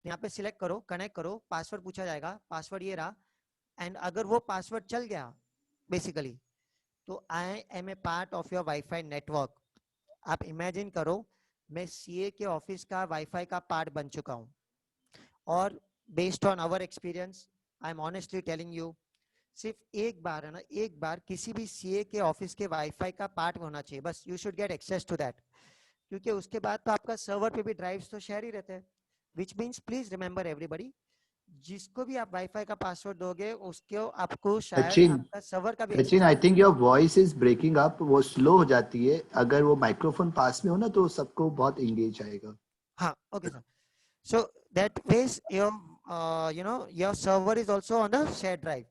यहाँ पे सिलेक्ट करो, कनेक्ट करो, पासवर्ड पूछा जाएगा, पासवर्ड ये रहा, एंड अगर वो पासवर्ड चल गया बेसिकली, तो I am a part of your wifi network. आप इमेजिन करो, मैं सीए के ऑफिस का वाईफाई का पार्ट बन चुका हूँ, और based on our experience I am honestly telling you, सिर्फ एक बार है ना, एक बार किसी भी सीए के ऑफिस के वाईफाई का पार्ट होना चाहिए, बस you should get access to that, क्योंकि उसके बाद तो आपका सर्वर पे भी ड्राइव्स तो शेयर ही रहते हैं, which means please remember everybody, जिसको भी आप वाईफाई का पासवर्ड दोगे उसको आपको शायद सचिन, आपका सर्वर का भी सचिन, एक्सेस आई मिल थिंक जाए। Your voice is breaking up, वो स्लो हो जाती है, अगर वो माइक्रोफोन पास में हो ना तो सबको बहुत एंगेज आएगा। हाँ, okay sir. So that ways your your server is also on the shared drive,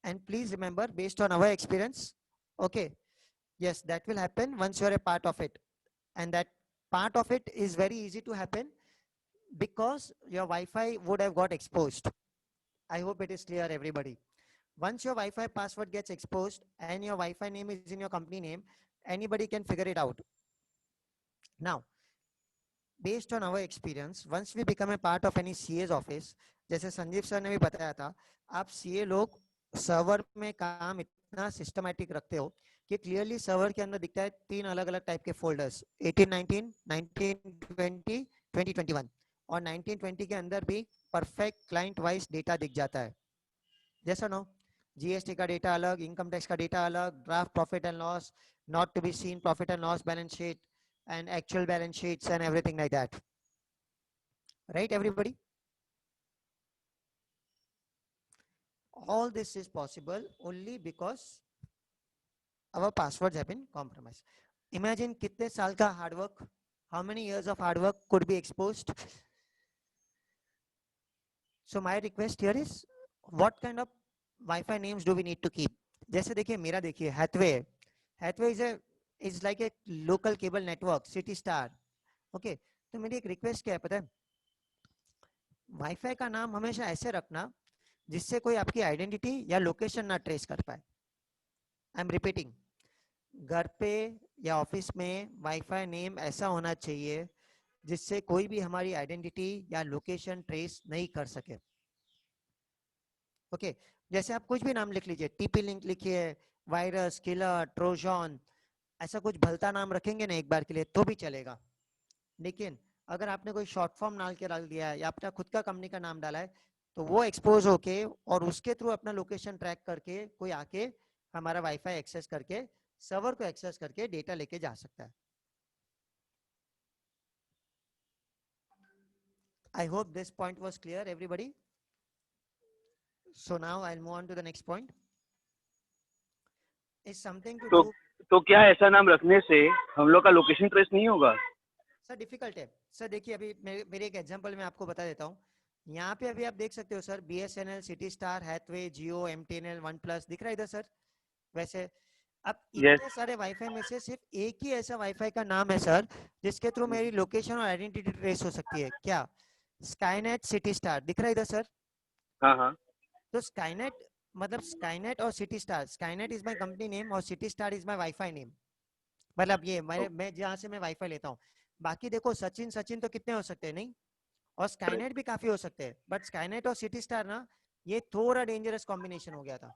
and please remember, based on our experience, okay, yes, that will happen once you are a part of it, and that part of it is very easy to happen because your Wi-Fi would have got exposed. I hope it is clear, everybody. Once your Wi-Fi password gets exposed and your Wi-Fi name is in your company name, anybody can figure it out. Now, based on our experience, once we become a part of any CA's office, जैसे Sanjeev sir ने भी बताया था, आप CA लोग server में काम इतना सिस्टमैटिक रखते हो कि क्लियरली सर्वर के अंदर दिखता है 3 अलग अलग टाइप के फोल्डर्स, 1819, 1920, 2021, और 1920 के अंदर भी परफेक्ट क्लाइंट वाइज डेटा दिख जाता है, जैसा नो, जीएसटी का डेटा अलग, इनकम टैक्स का डेटा अलग, draft profit and loss, not to be seen profit and loss balance sheet, and actual balance sheets and everything like that. Right, everybody? All this is possible only because our passwords have been compromised. Imagine कितने साल का hard work, how many years of hard work could be exposed. So my request here is, what kind of Wi-Fi names do we need to keep? जैसे देखिए मेरा, देखिए Hathway is like a local cable network, City Star. Okay, तो मेरी एक request क्या है पता है, वाईफाई का नाम हमेशा ऐसे रखना जिससे कोई आपकी आइडेंटिटी या लोकेशन ना ट्रेस कर पाए। आई एम रिपीटिंग, घर पे या ऑफिस में वाईफाई नेम ऐसा होना चाहिए जिससे कोई भी हमारी आइडेंटिटी या लोकेशन ट्रेस नहीं कर सके। ओके, जैसे आप कुछ भी नाम लिख लीजिए, टीपी लिंक लिखिए, वायरस, किलर, ट्रोजन, ऐसा कुछ भलता नाम रखेंगे ना एक बार के लिए तो भी चलेगा, लेकिन अगर आपने कोई शॉर्ट फॉर्म डाल के डाल दिया है या अपना खुद का कंपनी का नाम डाला है, तो वो एक्सपोज होके और उसके थ्रू अपना लोकेशन ट्रैक करके कोई आके हमारा वाईफाई एक्सेस करके सर्वर को एक्सेस करके डेटा लेके जा सकता है। I hope this point was clear, everybody. So now I'll move on to the next point. Is something to do. तो क्या ऐसा नाम रखने से हम लोग का लोकेशन ट्रेस नहीं होगा? सर डिफिकल्ट है सर, देखिए अभी मेरे एक एग्जांपल में आपको बता देता हूँ। यहाँ पे अभी आप देख सकते हो sir, BSNL, City Star, Hathway, Jio, MTNL, OnePlus दिख रहा है इधर सर। वैसे अब इतने सारे वाईफाई में से सिर्फ एक ही ऐसा वाईफाई का नाम है सर जिसके थ्रू मेरी लोकेशन और आइडेंटिटी ट्रेस हो सकती है। क्या? स्काईनेट, सिटी स्टार दिख रहा है इधर सर। हाँ हाँ, तो स्काईनेट मतलब स्काईनेट और City Star, Skynet is my company name और City Star is my WiFi name. मतलब ये मैं जहाँ से मैं वाईफाई लेता हूँ। बाकी देखो सचिन सचिन तो कितने हो सकते हैं, नहीं, और स्काईनेट भी काफी हो सकते हैं, बट स्काईनेट और सिटी स्टार ना, ये थोड़ा डेंजरस कॉम्बिनेशन हो गया था।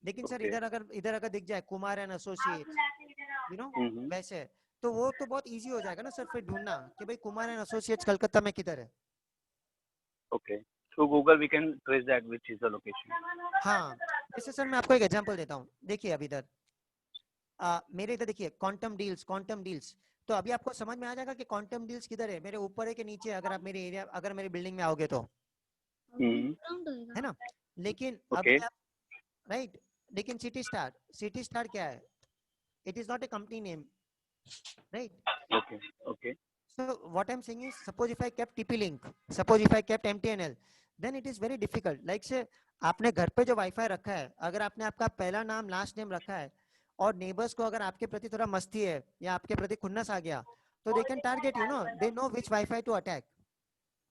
लेकिन सर इधर अगर दिख जाए Kumar and associates, you know, वैसे तो वो तो बहुत इजी हो जाएगा ना सर फिर ढूंढना कि भाई कुमार एंड एसोसिएट्स कलकत्ता में किधर है। Okay, through Google we can trace that which is the location. हाँ, जैसे सर मैं आपको एक एग्जांपल देता हूँ, देखिए अभी इधर मेरे इधर देखिए क्वांटम डील्स, तो अभी आपको समझ में आ जाएगा कि क्वांटम डील्स किधर है, मेरे ऊपर है कि नीचे, अगर आप मेरे एरिया, अगर मेरी बिल्डिंग में आओगे तो, है ना। लेकिन अभी आप, राइट, लेकिन सिटी स्टार क्या है? It is not a company name, right. Okay, so what I'm saying is, suppose if I kept TP link, suppose if I kept MTNL, then it is very difficult, like से आपने घर पे जो wifi रखा है, अगर आपने आपका पहला नाम लास्ट नेम रखा है और नेबर्स को अगर आपके प्रति थोड़ा मस्ती है या आपके प्रति खुन्नस आ गया, तो they can target you, no, they know which Wi-Fi to attack,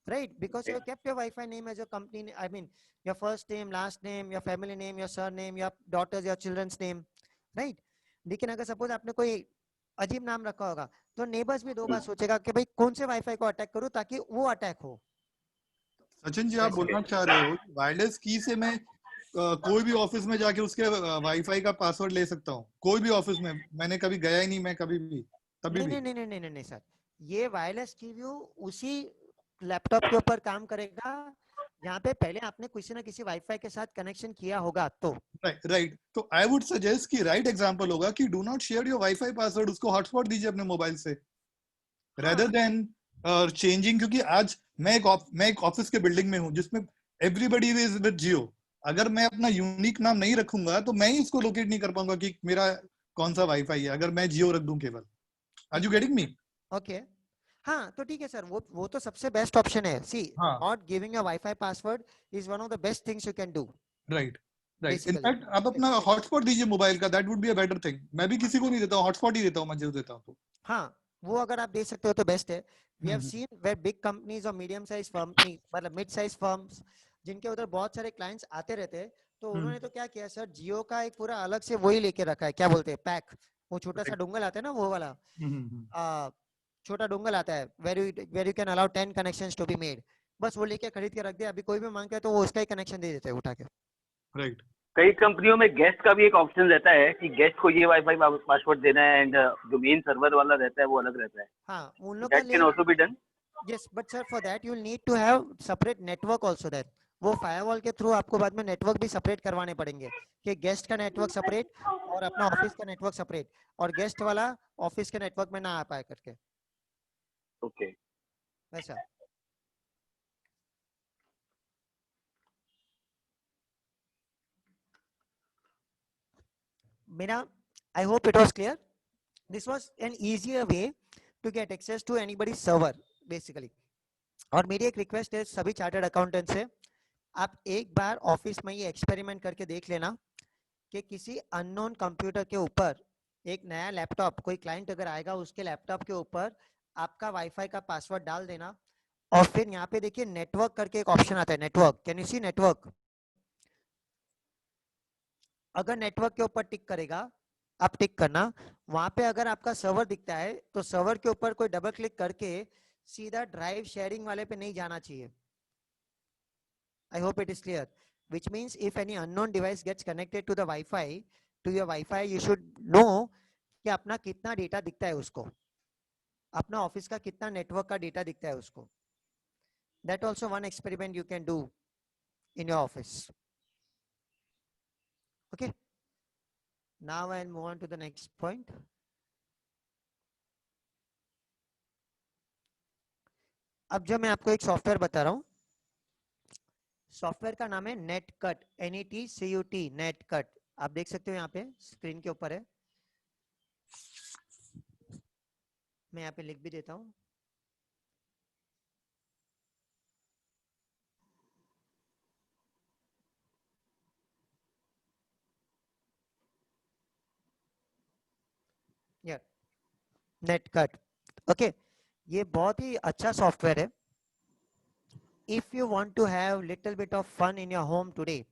right? Because you have kept your Wi-Fi name as your company, I mean your first name, last name, your family name, your surname, your daughters, your children's name, right? लेकिन अगर suppose आपने कोई अजीब नाम रखा होगा तो neighbours भी दो बार सोचेगा कि भाई कौन से वाईफाई को अटैक करूं ताकि वो अटैक हो, सचिन जी, आप Yes, बोलना चाह रहे हो वायरलेस की से मैं कोई भी ऑफिस में जाके उसके वाईफाई का पासवर्ड ले सकता हूँ? कोई भी ऑफिस में, मैंने कभी गया ही नहीं, मैं कभी भी तभी नहीं भी। नहीं नहीं नहीं नहीं नहीं नहीं सर, ये वायरलेस की व्यू उसी लैपटॉप के ऊपर काम करेगा जहाँ पे पहले आपने किसी ना किसी वाईफाई के साथ कनेक्शन किया होगा। तो राइट राइट, तो आई वुड सजेस्ट कि राइट एग्जांपल होगा कि do not share your wifi password, उसको हॉटस्पॉट दीजिए अपने मोबाइल से, हाँ रेदर देन चेंजिंग। क्योंकि आज मैं एक ऑफिस के बिल्डिंग में हूँ जिसमें एवरीबडी इज विद जियो। अगर मैं अपना यूनिक नाम नहीं रखूंगा तो मैं ही इसको लोकेट नहीं कर पाऊंगा कि मेरा कौन सा वाईफाई है, अगर मैं जियो रख दूं केवल। Are you getting me? Okay, हाँ तो ठीक है सर, वो तो सबसे बेस्ट ऑप्शन है। सी, हाँ, not giving a wifi password is one of the best things you can do right right. Basically. In fact आप अपना हॉटस्पॉट दीजिए मोबाइल का, that would be a better thing. मैं भी किसी को नहीं देता हूँ, हॉटस्पॉट ही देता हूँ, मैं जियो देता हूँ तो। हाँ, वो अगर आप दे सकते हो तो बेस्ट है। We have hmm, seen where big companies और मीडियम साइज फर्म, मतलब मिड साइज फर्म्स, जिनके उधर बहुत सारे क्लाइंट्स आते रहते हैं, तो उन्होंने तो क्या किया सर, जियो का एक पूरा अलग से वही लेके रखा है, क्या बोलते हैं, पैक, वो छोटा सा राइट। डोंगल आता है ना, वो वाला हम्म, छोटा डोंगल आता है, where you can allow 10 connections to be made. बस वो लेके खरीद के रख दिया, अभी कोई भी मांगता है तो वो उसका ही कनेक्शन दे देते हैं उठा के। राइट। कई कंपनियों में गेस्ट का भी एक ऑप्शन रहता है कि गेस्ट को ये वाईफाई पासवर्ड देना है, एंड जो मेन सर्वर वाला रहता है वो अलग रहता है। हाँ, उन लोग का दैट कैन लिए, also be done. yes, but sir, for that you will need to have separate network also there। वो फायरवॉल के थ्रू आपको बाद में नेटवर्क भी सेपरेट करवाने पड़ेंगे, कि गेस्ट का नेटवर्क सेपरेट और अपना ऑफिस का नेटवर्क सेपरेट, और गेस्ट वाला ऑफिस के नेटवर्क में ना आ पाए करके, ओके। वैसा। मेरा, I hope it was clear. This was an easier way to get access to anybody server basically. और मेरी एक रिक्वेस्ट है सभी चार्टर्ड अकाउंटेंट से, आप एक बार ऑफिस में ये एक्सपेरिमेंट करके देख लेना कि किसी अननोन कंप्यूटर के ऊपर एक नया लैपटॉप, कोई क्लाइंट अगर आएगा उसके लैपटॉप के ऊपर आपका वाईफाई का पासवर्ड डाल देना, और फिर यहाँ पे देखिए नेटवर्क करके एक ऑप्शन आता है, network, can you see network? अगर नेटवर्क के ऊपर टिक करेगा, आप टिक करना, वहां पे अगर आपका सर्वर दिखता है तो सर्वर के ऊपर कोई डबल क्लिक करके सीधा ड्राइव शेयरिंग वाले पे नहीं जाना चाहिए। I hope it is clear. Which means if any unknown device gets connected to the Wi-Fi, to your Wi-Fi, you should know कि अपना कितना डेटा दिखता है उसको, अपना ऑफिस का कितना नेटवर्क का डेटा दिखता है उसको। That also one experiment you can do in your office. Okay. Now I'll move on to the next point. अब जो मैं आपको एक सॉफ्टवेयर बता रहा हूँ, सॉफ्टवेयर का नाम है नेटकट, NETCUT, नेटकट। आप देख सकते हो यहाँ पे स्क्रीन के ऊपर है, मैं यहाँ पे लिख भी देता हूँ। NetCut, okay. ये बहुत ही अच्छा सॉफ्टवेयर है। If you want to have little bit of fun in your home today,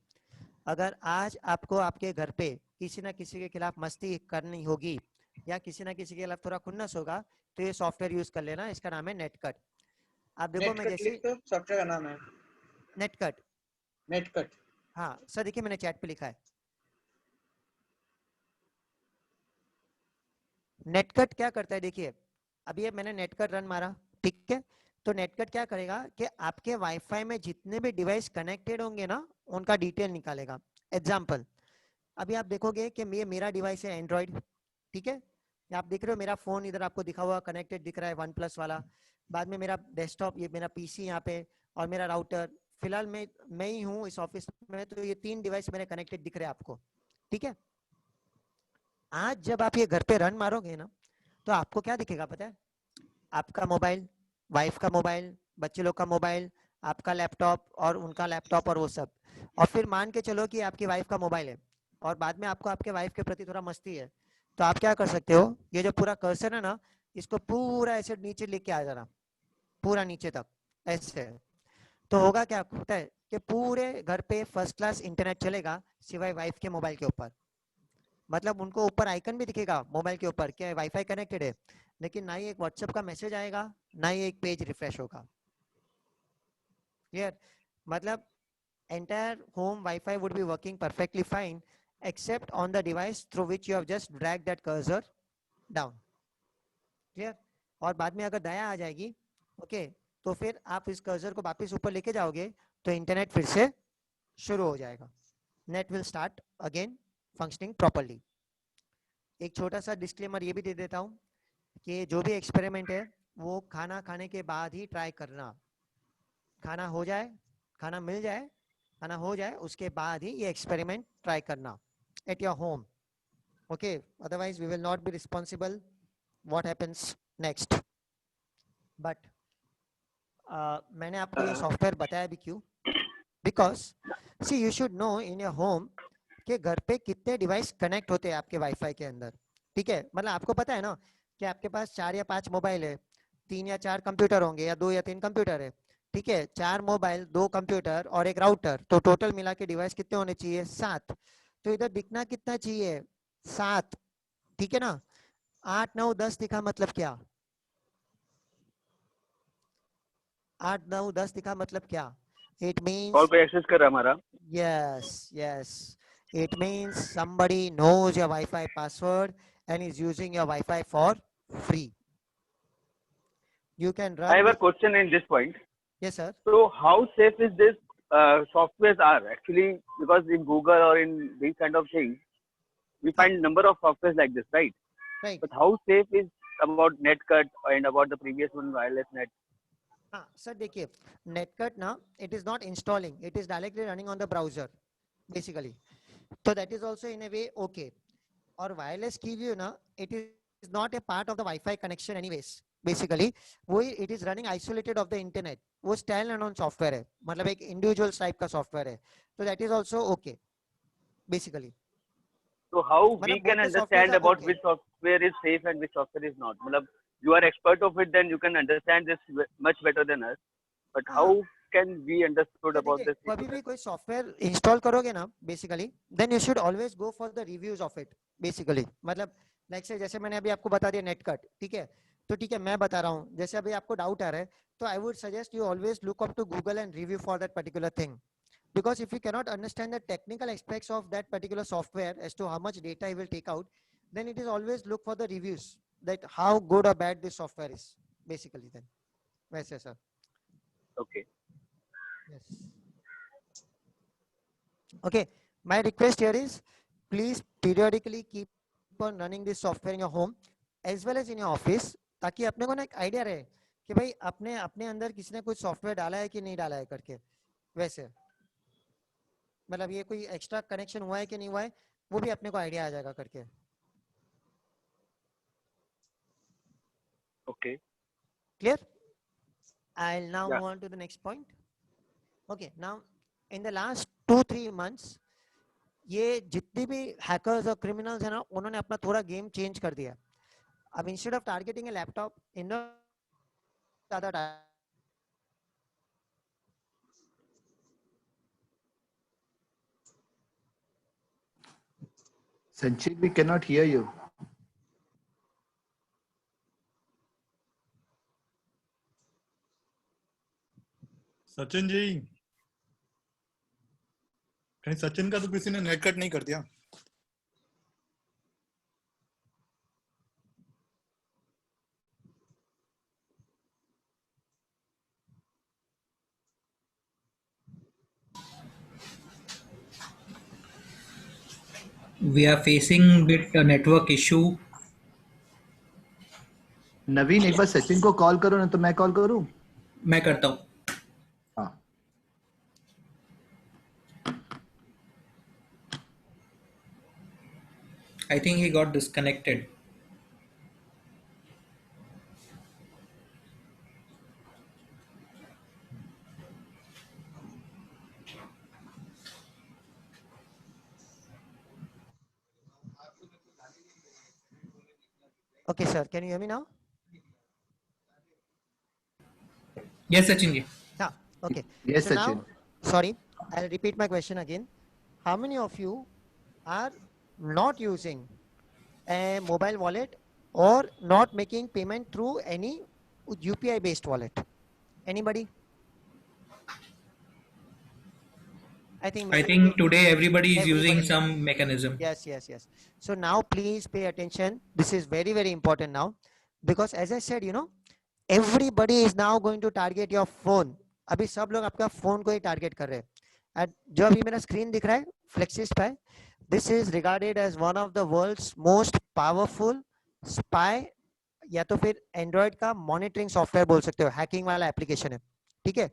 अगर आज आपको आपके घर पे किसी ना किसी के खिलाफ मस्ती करनी होगी या किसी ना किसी के खिलाफ थोड़ा खुन्नस होगा, तो ये सॉफ्टवेयर यूज कर लेना, इसका नाम है नेटकट। आप देखो मैं नेटकट जैसे लिख दो, सॉफ्टवेयर का नाम है नेटकट, नेटकट। हाँ सर देखिए मैंने चैट पे लिखा है। नेटकट क्या करता है देखिए, अभी ये मैंने नेटकट रन मारा, ठीक है, तो नेटकट क्या करेगा कि आपके वाईफाई में जितने भी डिवाइस कनेक्टेड होंगे ना, उनका डिटेल निकालेगा। एग्जांपल, अभी आप देखोगे कि ये मेरा डिवाइस है एंड्रॉइड, ठीक है, ये आप देख रहे हो मेरा फोन इधर आपको दिखा हुआ कनेक्टेड दिख रहा है OnePlus वाला, बाद में मेरा डेस्कटॉप, ये मेरा पीसी यहाँ पे, और मेरा राउटर, फिलहाल मैं ही हूँ इस ऑफिस में, तो ये 3 डिवाइस मेरे कनेक्टेड दिख रहे हैं आपको, ठीक है। आज जब आप ये घर पे रन मारोगे ना, तो आपको क्या दिखेगा पता है? आपका मोबाइल, वाइफ का मोबाइल, बच्चे लोग का मोबाइल, आपका लैपटॉप और उनका लैपटॉप और वो सब। और फिर मान के चलो कि आपकी वाइफ का मोबाइल है और बाद में आपको आपके वाइफ के प्रति थोड़ा मस्ती है, तो आप क्या कर सकते हो, ये जो पूरा कर्सर है ना, इसको पूरा ऐसे नीचे लेके आ जाना, पूरा नीचे तक ऐसे। तो होगा क्या होता है कि पूरे घर पे फर्स्ट क्लास इंटरनेट चलेगा सिवाय वाइफ के मोबाइल के ऊपर। मतलब उनको ऊपर आइकन भी दिखेगा मोबाइल के ऊपर क्या वाईफाई कनेक्टेड है, लेकिन ना ही एक व्हाट्सएप का मैसेज आएगा, ना ही एक पेज रिफ्रेश होगा। Clear? मतलब entire home Wi-Fi would be working perfectly fine except on the device through which you have just dragged that cursor down. Clear? और बाद में अगर दया आ जाएगी, okay, तो फिर आप इस कर्सर को वापस ऊपर लेके जाओगे तो इंटरनेट फिर से शुरू हो जाएगा. Net will start again functioning properly. एक छोटा सा डिस्क्लेमर ये भी दे देता हूँ कि जो भी एक्सपेरिमेंट है वो खाना खाने के बाद ही ट्राई करना. खाना हो जाए, खाना मिल जाए, खाना हो जाए, उसके बाद ही ये एक्सपेरिमेंट ट्राई करना at your home. Okay, otherwise we will not be responsible what happens next. But मैंने आपको ये सॉफ्टवेयर बताया भी क्यों? Because see you should know in your home कि घर पे कितने डिवाइस कनेक्ट होते हैं आपके वाईफाई के अंदर. ठीक है, मतलब आपको पता है ना कि आपके पास 4 या 5 मोबाइल है, 3 या 4 कंप्यूटर होंगे या 2 या 3 कंप्यूटर है. ठीक है, 4 मोबाइल, 2 कंप्यूटर और एक राउटर, तो टोटल मिला के डिवाइस कितने होने चाहिए? 7. तो इधर दिखना कितना चाहिए? 7. ठीक है ना? 8, 9, 10 दिखा मतलब क्या? 8, 9, 10 दिखा मतलब क्या? It means कॉल पे एक्सेस कर रहा हमारा. yes. It means somebody knows your Wi-Fi password and is using your Wi-Fi for free. You can run. I have a question in this point. Yes, sir. So how safe is this softwares are actually, because in Google or in these kind of things, we find number of softwares like this, right? Right. But how safe is about Netcut and about the previous one, wireless net? हाँ sir, देखिए नेटकट ना, it is not installing, it is directly running on the browser basically. So that is also in a way okay. और wireless KeyView ना, it is not a part of the Wi-Fi connection anyways. Basically वो it is running isolated of the internet. वो stand alone software है, मतलब एक individual type का software है. So that is also okay basically. So how we मतलब can both the softwares understand are about okay. which software is safe and which software is not? मतलब you are expert of it, then you can understand this much better than us. But how can we understood तो about देखिए, this? कभी भी कोई software install करोगे ना basically, then you should always go for the reviews of it basically. मतलब like say जैसे मैंने अभी आपको बता दिया नेटकट, ठीक है, तो ठीक है मैं बता रहा हूँ, जैसे अभी आपको डाउट आ रहा है तो I would suggest you always look up to Google and review for that particular thing. Because if you cannot understand the technical aspects of that particular software as to how much data it will take out, then it is always look for the reviews that how good or bad this software is basically. Then वैसे sir. Okay. Yes. Okay, my request here is please periodically keep on running this software in your home as well as in your office, ताकि अपने को ना एक idea रहे कि भाई अपने अपने अंदर किसी ने कुछ सॉफ्टवेयर डाला है कि नहीं डाला है करके. वैसे मतलब ये कोई एक्स्ट्रा कनेक्शन हुआ है कि नहीं हुआ है, वो भी अपने को आइडिया आ जाएगा करके. Okay. Clear? I'll now Yeah. move on to the next point. Okay, now in the last 2-3 months ये जितने भी हैकर्स और क्रिमिनल्स है ना, उन्होंने अपना थोड़ा गेम चेंज कर दिया. अब instead of targeting a laptop in ज्यादा Sanchit, we cannot hear you. Sachin ji, कहीं सचिन का तो किसी ने नेट कट नहीं कर दिया? We are facing bit a network issue. नवीन, एक बार सचिन को कॉल करो ना, तो मैं कॉल करूं? मैं करता हूँ. हाँ. I think he got disconnected. Okay sir, can you hear me now? Yes, Sachin ji. Yeah, okay. Yes, So Sachin. now, sorry, I'll repeat my question again. How many of you are not using a mobile wallet or not making payment through any UPI based wallet? Anybody? I think I many think today everybody is using everybody. some mechanism. Yes. So now please pay attention. This is very, very important now, because as I said, everybody is now going to target your phone. अभी सब लोग आपका phone को ही target कर रहे हैं. And जो अभी मेरा स्क्रीन दिख रहा है FlexiSpy, this is regarded as one of the world's most powerful spy, या तो फिर एंड्रॉइड का मॉनिटरिंग सॉफ्टवेयर बोल सकते हो, हैकिंग वाला एप्लीकेशन है. ठीक है,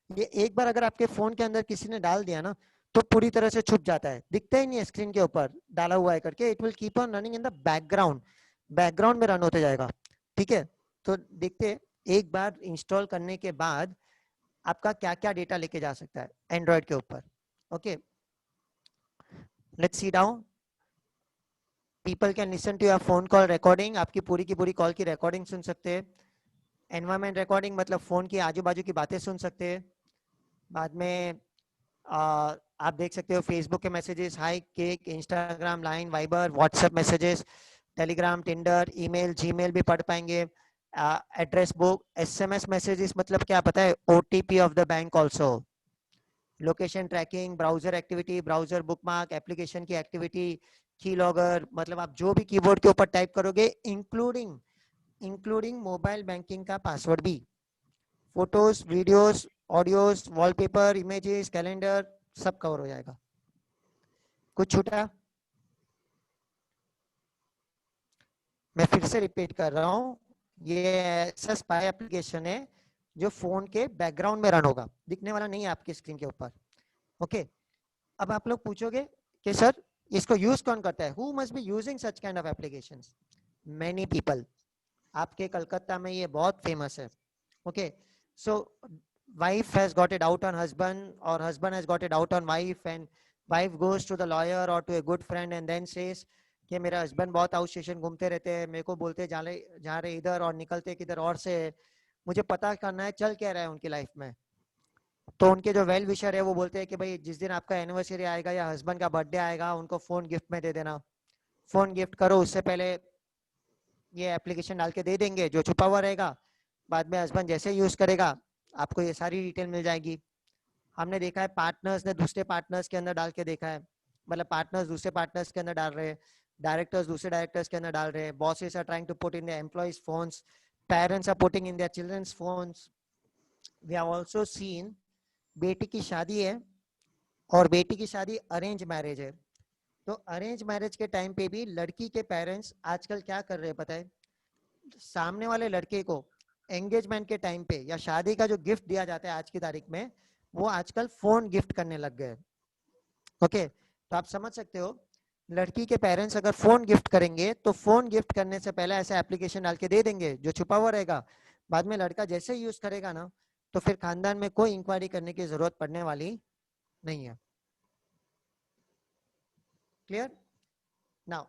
ये एक बार अगर आपके फोन के अंदर किसी ने डाल दिया ना, तो पूरी तरह से छुप जाता है, दिखता ही नहीं है स्क्रीन के ऊपर डाला हुआ है करके. It will keep on running in the background में रन होते जाएगा. ठीक है, तो देखते एक बार इंस्टॉल करने के बाद आपका क्या क्या डेटा लेके जा सकता है एंड्रॉइड के ऊपर. Okay, let's see down. People can listen to your phone call recording. आपकी पूरी की पूरी कॉल की रिकॉर्डिंग सुन सकते हैं. एनवायरमेंट रिकॉर्डिंग मतलब फोन की आजू बाजू की बातें सुन सकते हैं. बाद में आप देख सकते हो फेसबुक के messages, high, cake, Instagram, line, Viber, WhatsApp messages, Telegram, Tinder, email, Gmail भी पढ़ पाएंगे. एड्रेस बुक, एसएमएस मैसेजेस मतलब क्या पता है, OTP of the bank also. Location tracking, browser activity, browser bookmark, application की एक्टिविटी, की लॉगर, मतलब आप जो भी कीबोर्ड के ऊपर टाइप करोगे, इंक्लूडिंग मोबाइल बैंकिंग का पासवर्ड भी, photos, videos, audios, wallpaper, images, calendar, सब कवर हो जाएगा. कुछ छूटा? मैं फिर से रिपीट कर रहा हूँ, ये ऐसा स्पाई एप्लीकेशन है जो फोन के बैकग्राउंड में रन होगा, दिखने वाला नहीं है आपकी स्क्रीन के ऊपर. ओके, अब आप लोग पूछोगे कि सर इसको यूज कौन करता है? Who must be using such kind of applications? Many people. आपके कलकत्ता में ये बहुत फेमस है. Okay, so wife has got it out on husband, or husband has got it out on wife, and wife goes to the lawyer or to a good friend and then says कि मेरा husband बहुत out station घूमते रहते हैं, मेरे को बोलते जा रहे इधर और निकलते किधर और से, मुझे पता करना है चल क्या रहा है उनकी लाइफ में. तो उनके जो वेल विशर है वो बोलते हैं कि भाई जिस दिन आपका एनिवर्सरी आएगा या हस्बैंड का बर्थडे आएगा, उनको फोन गिफ्ट में दे देना. फोन गिफ्ट करो, उससे पहले ये एप्लीकेशन डाल के दे देंगे जो छुपा हुआ रहेगा. बाद में हस्बैंड जैसे यूज करेगा आपको ये सारी डिटेल मिल जाएगी. हमने देखा है पार्टनर्स ने दूसरे पार्टनर्स के अंदर डाल के देखा है, मतलब पार्टनर्स दूसरे पार्टनर्स के अंदर डाल रहे हैं, डायरेक्टर्स दूसरे डायरेक्टर्स के अंदर डाल रहे हैं, bosses are trying to put in their employees phones, parents are putting in their children's phones. We have also seen बेटी की शादी है और बेटी की शादी अरेंज मैरिज है. तो अरेंज मैरिज के टाइम पे भी लड़की के पेरेंट्स आजकल क्या कर रहे हैं पता है? सामने वाले लड़के को एंगेजमेंट के टाइम पे या शादी का जो गिफ्ट दिया जाता है आज की तारीख में, वो आजकल फोन गिफ्ट करने लग गए. ओके, तो आप समझ सकते हो लड़की के पेरेंट्स अगर फोन गिफ्ट करेंगे तो फोन गिफ्ट करने से पहले ऐसा एप्लीकेशन डाल के दे देंगे जो छुपा हुआ रहेगा. बाद में लड़का जैसे यूज करेगा ना, तो फिर खानदान में कोई इंक्वायरी करने की जरूरत पड़ने वाली नहीं है. क्लियर? नाउ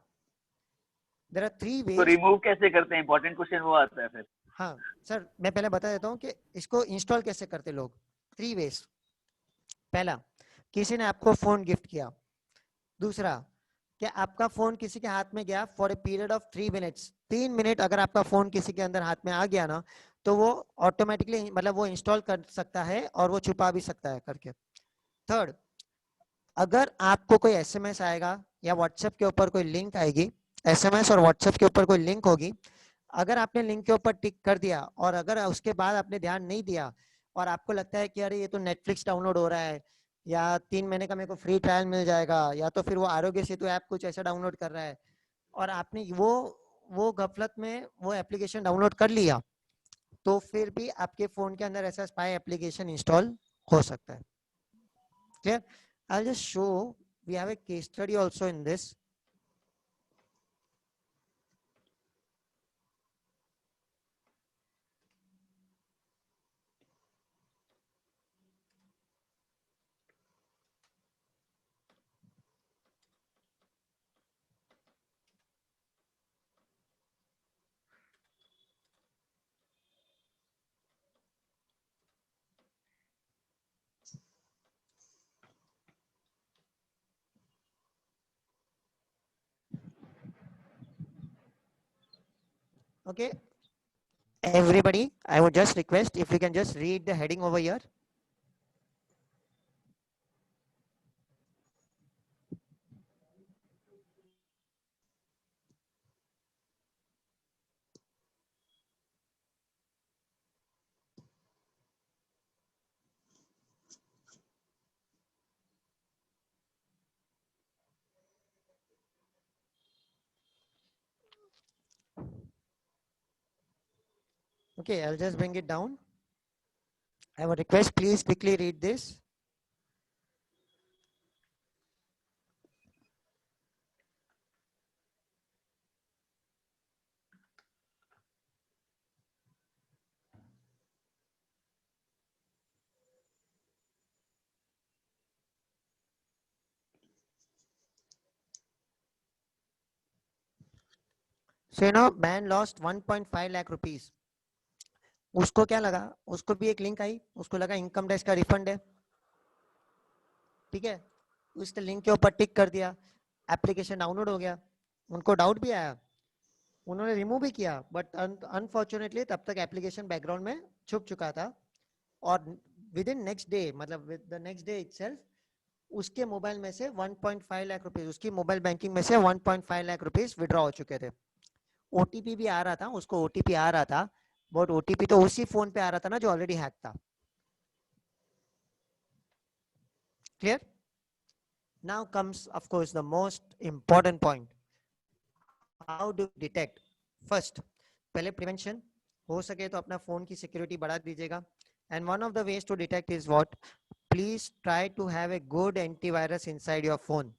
देयर आर 3 तो ways. रिमूव कैसे करते हैं? इंपॉर्टेंट क्वेश्चन वो आता है फिर. हाँ सर, मैं पहले बता देता हूँ कि इसको इंस्टॉल कैसे करते लोग. 3 ways. पहला, किसी ने आपको फोन गिफ्ट किया. दूसरा, कि आपका फोन किसी के हाथ में गया for a period of 3 minutes. 3 minute अगर आपका फोन किसी के अंदर हाथ में आ गया ना, तो वो ऑटोमेटिकली मतलब वो इंस्टॉल कर सकता है और वो छुपा भी सकता है करके. थर्ड, अगर आपको कोई एसएमएस आएगा या व्हाट्सएप के ऊपर कोई लिंक आएगी, एसएमएस और व्हाट्सएप के ऊपर कोई लिंक होगी, अगर आपने लिंक के ऊपर टिक कर दिया और अगर उसके बाद आपने ध्यान नहीं दिया और आपको लगता है कि अरे ये तो नेटफ्लिक्स डाउनलोड हो रहा है, या 3 महीने का मेरे को फ्री ट्रायल मिल जाएगा, या तो फिर वो आरोग्य सेतु ऐप कुछ ऐसा डाउनलोड कर रहा है, और आपने वो गफलत में वो एप्लीकेशन डाउनलोड कर लिया, तो फिर भी आपके फोन के अंदर ऐसा स्पाई एप्लीकेशन इंस्टॉल हो सकता है. Clear? I'll just show, we have a case study also in this. Okay, everybody, I would just request if you can just read the heading over here. Okay, I'll just bring it down. I have a request, please quickly read this. So, man lost 1.5 lakh rupees. उसको क्या लगा, उसको भी एक link आई, उसको लगा income tax का refund है, ठीक है, उसने लिंक के ऊपर टिक कर दिया, एप्लीकेशन डाउनलोड हो गया, उनको डाउट भी आया, उन्होंने रिमूव भी किया, बट अनफॉर्चुनेटली तब तक एप्लीकेशन बैकग्राउंड में छुप चुका था, और विद इन नेक्स्ट डे, मतलब with the next day itself, उसके मोबाइल में से 1.5 लाख रुपीस, उसकी मोबाइल बैंकिंग में से 1.5 लाख रुपीस विड्रॉ हो चुके थे. ओटीपी भी आ रहा था, उसको ओटीपी आ रहा था, बट ओटीपी तो उसी फोन पे आ रहा था ना जो ऑलरेडी हैक था. Clear? Now comes, of course, the most important point. How do you detect? First, पहले prevention, हो सके तो अपना फोन की सिक्योरिटी बढ़ा दीजिएगा. And one of the ways to detect is what? Please try to have a good antivirus inside your phone.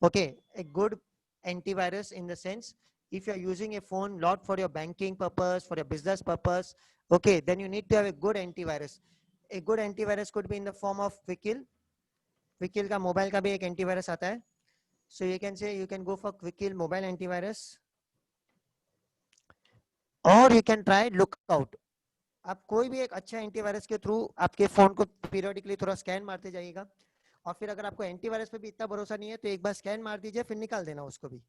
Okay, a good antivirus in the sense, if you're using a phone lot for your banking purpose, for your business purpose, okay, then you need to have a good antivirus. A good antivirus could be in the form of Quickil. Quickil का mobile का भी एक antivirus आता है. So you can say you can go for Quickil mobile antivirus, or you can try Lookout. आप कोई भी एक अच्छा एंटीवायरस के थ्रू आपके फोन को पीरियडिकली थोड़ा स्कैन मारते जाइएगा, और फिर अगर आपको एंटीवायरस पे भी इतना भरोसा नहीं है तो एक बार स्कैन मार दीजिए, फिर निकाल देना उसको भी.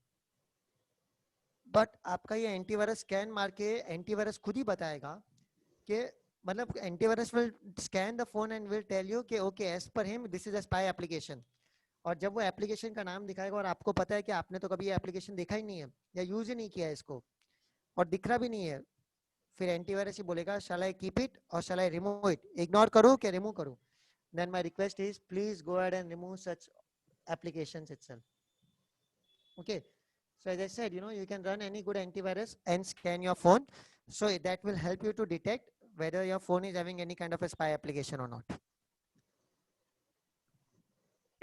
बट आपका ये एंटीवायरस स्कैन मार के एंटीवायरस खुद ही बताएगा कि, मतलब antivirus will scan the phone and will tell you कि okay, as per him this is a spy application. और जब वो एप्लीकेशन का नाम दिखाएगा और आपको पता है कि आपने तो कभी ये एप्लीकेशन देखा ही नहीं है या यूज ही नहीं किया है इसको और दिख रहा भी नहीं है, फिर एंटीवायरस ही बोलेगा शैल आई कीप इट और shall I remove it, ignore करूं कि रिमूव करूं. Then my request is please go ahead and remove such applications itself. Okay, so as I said, you can run any good antivirus and scan your phone, so that will help you to detect whether your phone is having any kind of a spy application or not.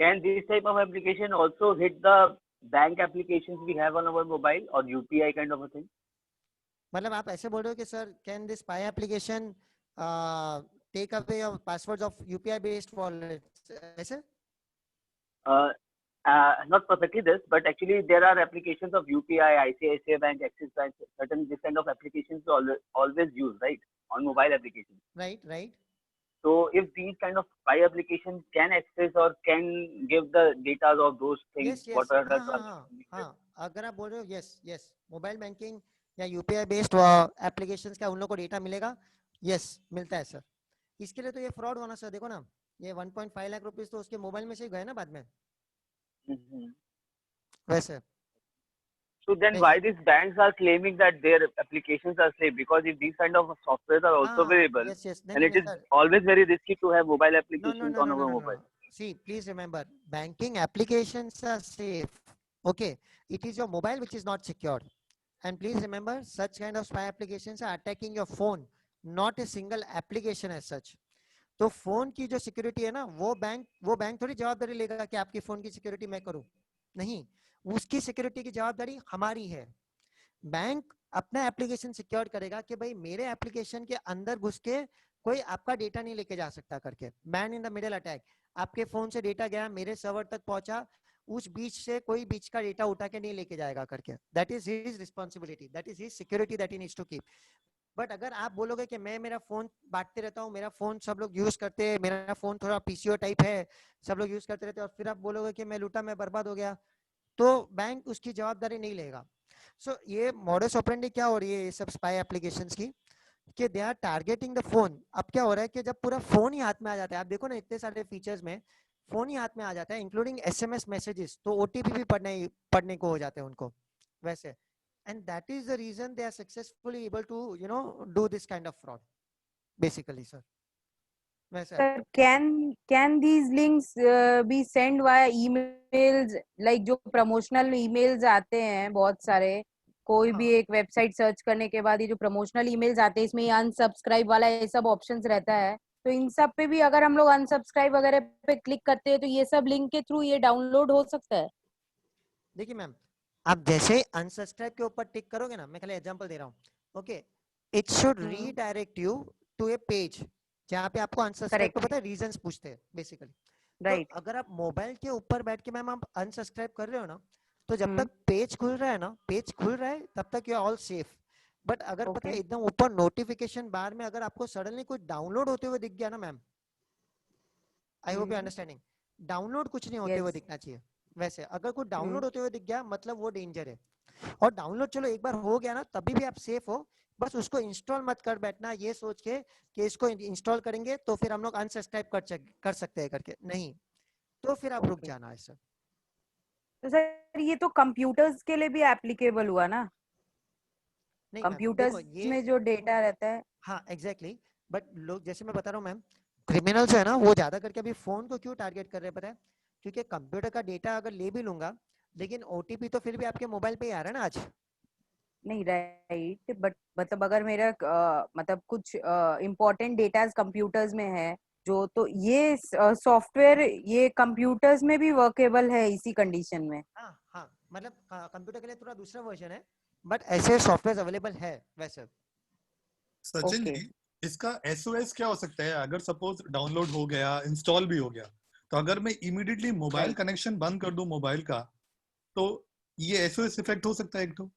Can this type of application also hit the bank applications we have on our mobile or UPI kind of a thing? मतलब आप ऐसे बोल रहे हो कि sir can this spy application take away your passwords of UPI based wallets, ऐसे? Not perfectly this, but actually there are applications of UPI, ICICI Bank, Axis Bank, certain this kind of applications always use, right, on mobile applications. Right. So if these kind of spy applications can access or can give the data of those things, yes, what are the हाँ, अगर आप बोल रहे हो yes, mobile banking या UPI based applications का उन लोगों को डेटा मिलेगा, yes, मिलता है सर. इसके लिए तो ये फ्रॉड होना सर, देखो ना, ये 1.5 लाख रुपीस तो उसके मोबाइल में से गए ना बाद में. वैसे. So then why these banks are claiming that their applications are safe? Because if these kind of softwares are also available, yes, then it is always very risky to have mobile applications on our mobile. See, please remember, banking applications are safe. Okay, it is your mobile which is not secured. And please remember, such kind of spy applications are attacking your phone, not a single application as such. तो phone की जो security है ना, वो bank थोड़ी जवाबदारी लेगा कि आपकी फोन की सिक्योरिटी मैं करूं, नहीं, उसकी सिक्योरिटी की जवाबदारी हमारी है. बैंक अपना एप्लीकेशन सिक्योर करेगा कि भाई मेरे एप्लीकेशन के अंदर घुस के कोई आपका डेटा नहीं लेके जा सकता करके. Man in the middle attack, आपके फोन से डेटा गया, मेरे सर्वर तक पहुंचा, उस बीच से कोई बीच का डेटा उठा के नहीं लेके जाएगा करके. That is his responsibility, that is his security that he needs to keep. But अगर आप बोलोगे कि मैं मेरा फोन बांटते रहता हूँ, मेरा फोन सब लोग यूज करते हैं, मेरा फोन थोड़ा पीसीओ टाइप है, सब लोग यूज करते रहते हैं, और फिर आप बोलोगे कि मैं लूटा, मैं बर्बाद हो गया, तो बैंक उसकी जवाबदारी नहीं लेगा. सो ये मॉडस ऑपरेंडी क्या हो रही है ये सब स्पाई एप्लीकेशंस की, कि they are targeting the phone. अब क्या हो रहा है कि जब पूरा फोन ही हाथ में आ जाता है, आप देखो ना इतने सारे फीचर्स में फोन ही हाथ में आ जाता है, इंक्लूडिंग एसएमएस मैसेजेस, तो ओटीपी भी पढ़ने को हो जाते हैं उनको वैसे. And that is the reason they are successfully able to, do this kind of fraud, basically, sir. Sir, can these links be sent via emails, like जो promotional emails आते हैं बहुत सारे, कोई हाँ भी एक वेबसाइट सर्च करने के बाद ये जो प्रमोशनल ईमेल्स आते हैं इसमें ये अनसब्सक्राइब वाला ये सब ऑप्शंस रहता है, तो इन सब पे भी अगर हम लोग अनसब्सक्राइब वगैरह पे क्लिक करते हैं तो ये सब लिंक के थ्रू ये डाउनलोड हो सकता है। देखिए मैम, आप जैसे अनसब्सक्राइब के ऊपर टिक करोगे ना, मैं खाली एग्जांपल दे रहा हूँ, okay, it should redirect you to a page जहाँ पे आपको अनसब्सक्राइब करेक्ट, को पता है रीजंस पूछते हैं बेसिकली। तो राइट। अगर आप मोबाइल के ऊपर बैठ के मैम आप अनसब्सक्राइब कर रहे हो ना, तो जब हम्म। तक पेज खुल रहा है ना, पेज खुल रहा है तब तक you are all safe. But अगर पता ओके। है एकदम ऊपर नोटिफिकेशन बार में अगर आपको सडनली कुछ डाउनलोड होते हुए दिख गया ना ma'am, I hope you understanding, download कुछ नहीं होते हुए यस। दिखना चाहिए। वैसे अगर कुछ हम्म। डाउनलोड होते हुए दिख गया मतलब वो डेंजर है। और डाउनलोड चलो एक बार हो गया ना तभी भी आप सेफ हो, बस उसको इंस्टॉल मत कर बैठना ये सोच के कि इसको इंस्टॉल करेंगे तो फिर हम लोग अनसब्सक्राइब कर सकते हैं करके, नहीं, तो फिर आप रुक ओके। जाना ऐसा। तो सर ये तो कंप्यूटर्स के लिए भी एप्लीकेबल हुआ ना, नहीं मैम देखो कंप्यूटर्स ये, में जो डेटा रहता है। हाँ एग्जैक्टली, बट लोग जैसे मैं बता रहा हूँ मैम, क्रिमिनल जो है ना वो ज्यादा करके अभी फोन को क्यों टारगेट कर रहे हैं पता है, क्योंकि कंप्यूटर का डेटा अगर ले भी लूंगा लेकिन ओटीपी तो फिर भी आपके मोबाइल पे ही आ रहा है ना आज। नहीं, राइट, बट मतलब अगर मेरा मतलब कुछ इम्पोर्टेंट डेटाज कंप्यूटर्स में है जो, तो ये सॉफ्टवेयर ये कंप्यूटर्स में भी वर्केबल है इसी कंडीशन में। हाँ हाँ, मतलब कंप्यूटर के लिए थोड़ा दूसरा वर्जन है, बट ऐसे सॉफ्टवेयर अवेलेबल है वैसे। सचिन ओके। जी, इसका एसओएस क्या हो सकता है? अगर सपोज डाउनलोड हो गया, इंस्टॉल भी हो गया, तो अगर मैं इमीडिएटली मोबाइल राइट। कनेक्शन बंद कर दूं मोबाइल का, तो ये एसओएस इफेक्ट हो सकता है एक तो,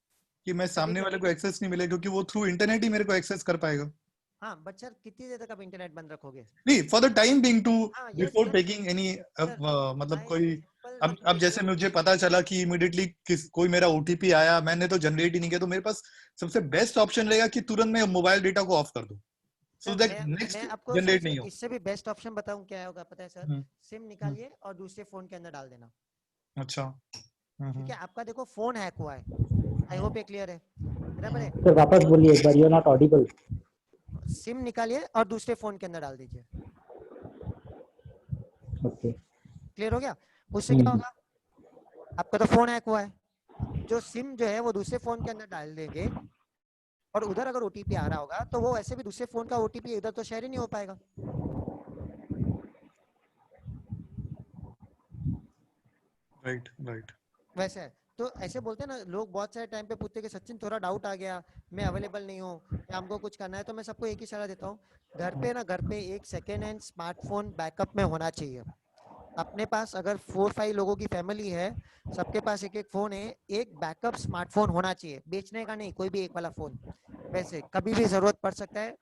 कि मैं सर सामने देखिए, वाले को एक्सेस नहीं मिलेगा क्योंकि वो थ्रू इंटरनेट ही मेरे को एक्सेस कर पाएगा। हाँ बट सर कितनी देर तक आप इंटरनेट बंद रखोगे? नहीं, for the time being to, हाँ yes before yes taking any, sir, मतलब आई कोई, सिंपल अब रिक्वेस्ट जैसे यू। मुझे पता चला कि इमीडिएटली कोई मेरा ओटीपी आया, मैंने तो जनरेट ही नहीं किया, तो मेरे पास सबसे बेस्ट ऑप्शन रहेगा कि तुरंत मैं मोबाइल डेटा को ऑफ कर दूं, सो सर दैट मैं नेक्स्ट आपको जनरेट सबसे नहीं हो। इससे भी बेस्ट ऑप्शन बताऊं क्या होगा पता है सर? हम्म, सिम हम्म, निकालिए और दूसरे फोन के अंदर डाल देना, अच्छा। क्योंकि आपका देखो फोन हैक हुआ है, आई होप ये क्लियर है, बराबर है? सर वापस बोलिए एक बार, you are not audible. SIM निकालिए और दूसरे फोन के अंदर डाल दीजिए, ओके। क्लियर हो गया? उससे क्या होगा, आपका तो फोन हैक हुआ है, जो सिम जो है वो दूसरे फोन के अंदर डाल देंगे और उधर अगर ओटीपी आ रहा होगा तो वो वैसे भी दूसरे फोन का ओटीपी इधर तो शेयर ही नहीं हो पाएगा। Right right. वैसे है तो ऐसे बोलते हैं ना लोग, बहुत सारे टाइम पे पूछते हैं कि सचिन थोड़ा डाउट आ गया, मैं अवेलेबल नहीं हूँ या हमको कुछ करना है, तो मैं सबको एक ही सलाह देता हूँ, घर पे एक सेकेंड हैंड स्मार्टफोन बैकअप में होना चाहिए। अपने पास अगर 4-5 लोगों की फैमिली है, सबके पास एक एक फोन है, एक बैकअप स्मार्टफोन होना चाहिए, बेचने का नहीं, कोई भी एक वाला फोन, वैसे कभी भी जरूरत पड़ सकता है।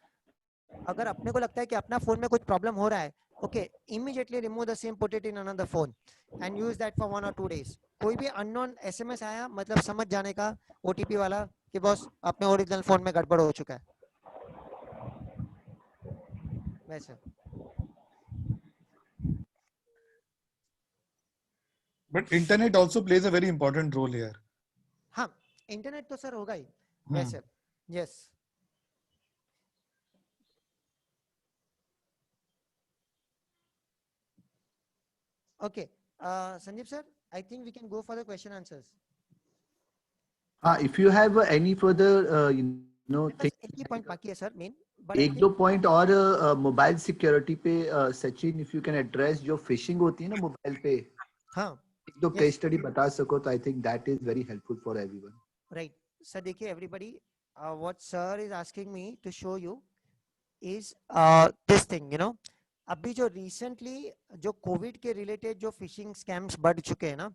अगर अपने को लगता है कि अपना फोन में कुछ प्रॉब्लम हो रहा है, okay, immediately remove the SIM, put it in another phone and use that for 1 or 2 days। कोई भी अननोन एसएमएस आया मतलब समझ जाने का ओटीपी वाला कि बॉस अपने ओरिजिनल फोन में गड़बड़ हो चुका है, वैसे। But internet also plays a very important role here. हाँ इंटरनेट तो सर होगा ही हम्म। वैसे, yes. Okay Sandeep sir, I think we can go for the question answers. हाँ, if you have any further बस thing, एक ही पॉइंट बाकी है सर मेन, बट आई एक दो थिंक पॉइंट और मोबाइल सिक्योरिटी पे Sachin, if you can address जो फिशिंग होती है ना मोबाइल पे, हाँ एक दो केस यस स्टडी बता सको तो I think that is very helpful for everyone. Right. Sir देखिए everybody, what sir is asking me to show you is this thing, you know, अभी जो रिसेंटली जो कोविड के रिलेटेड जो फिशिंग स्कैम्स बढ़ चुके हैं ना,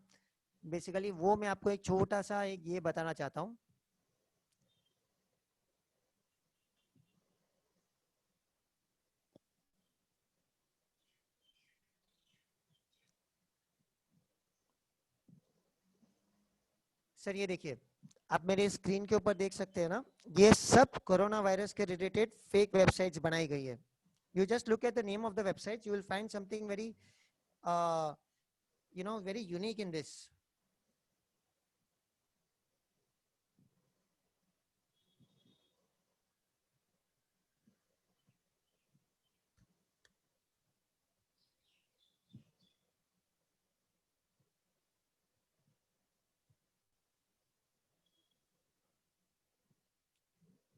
बेसिकली वो मैं आपको एक छोटा सा एक ये बताना चाहता हूँ। सर ये देखिए, आप मेरे स्क्रीन के ऊपर देख सकते हैं ना, ये सब कोरोना वायरस के रिलेटेड फेक वेबसाइट्स बनाई गई है। You just look at the name of the website, you will find something very very unique in this.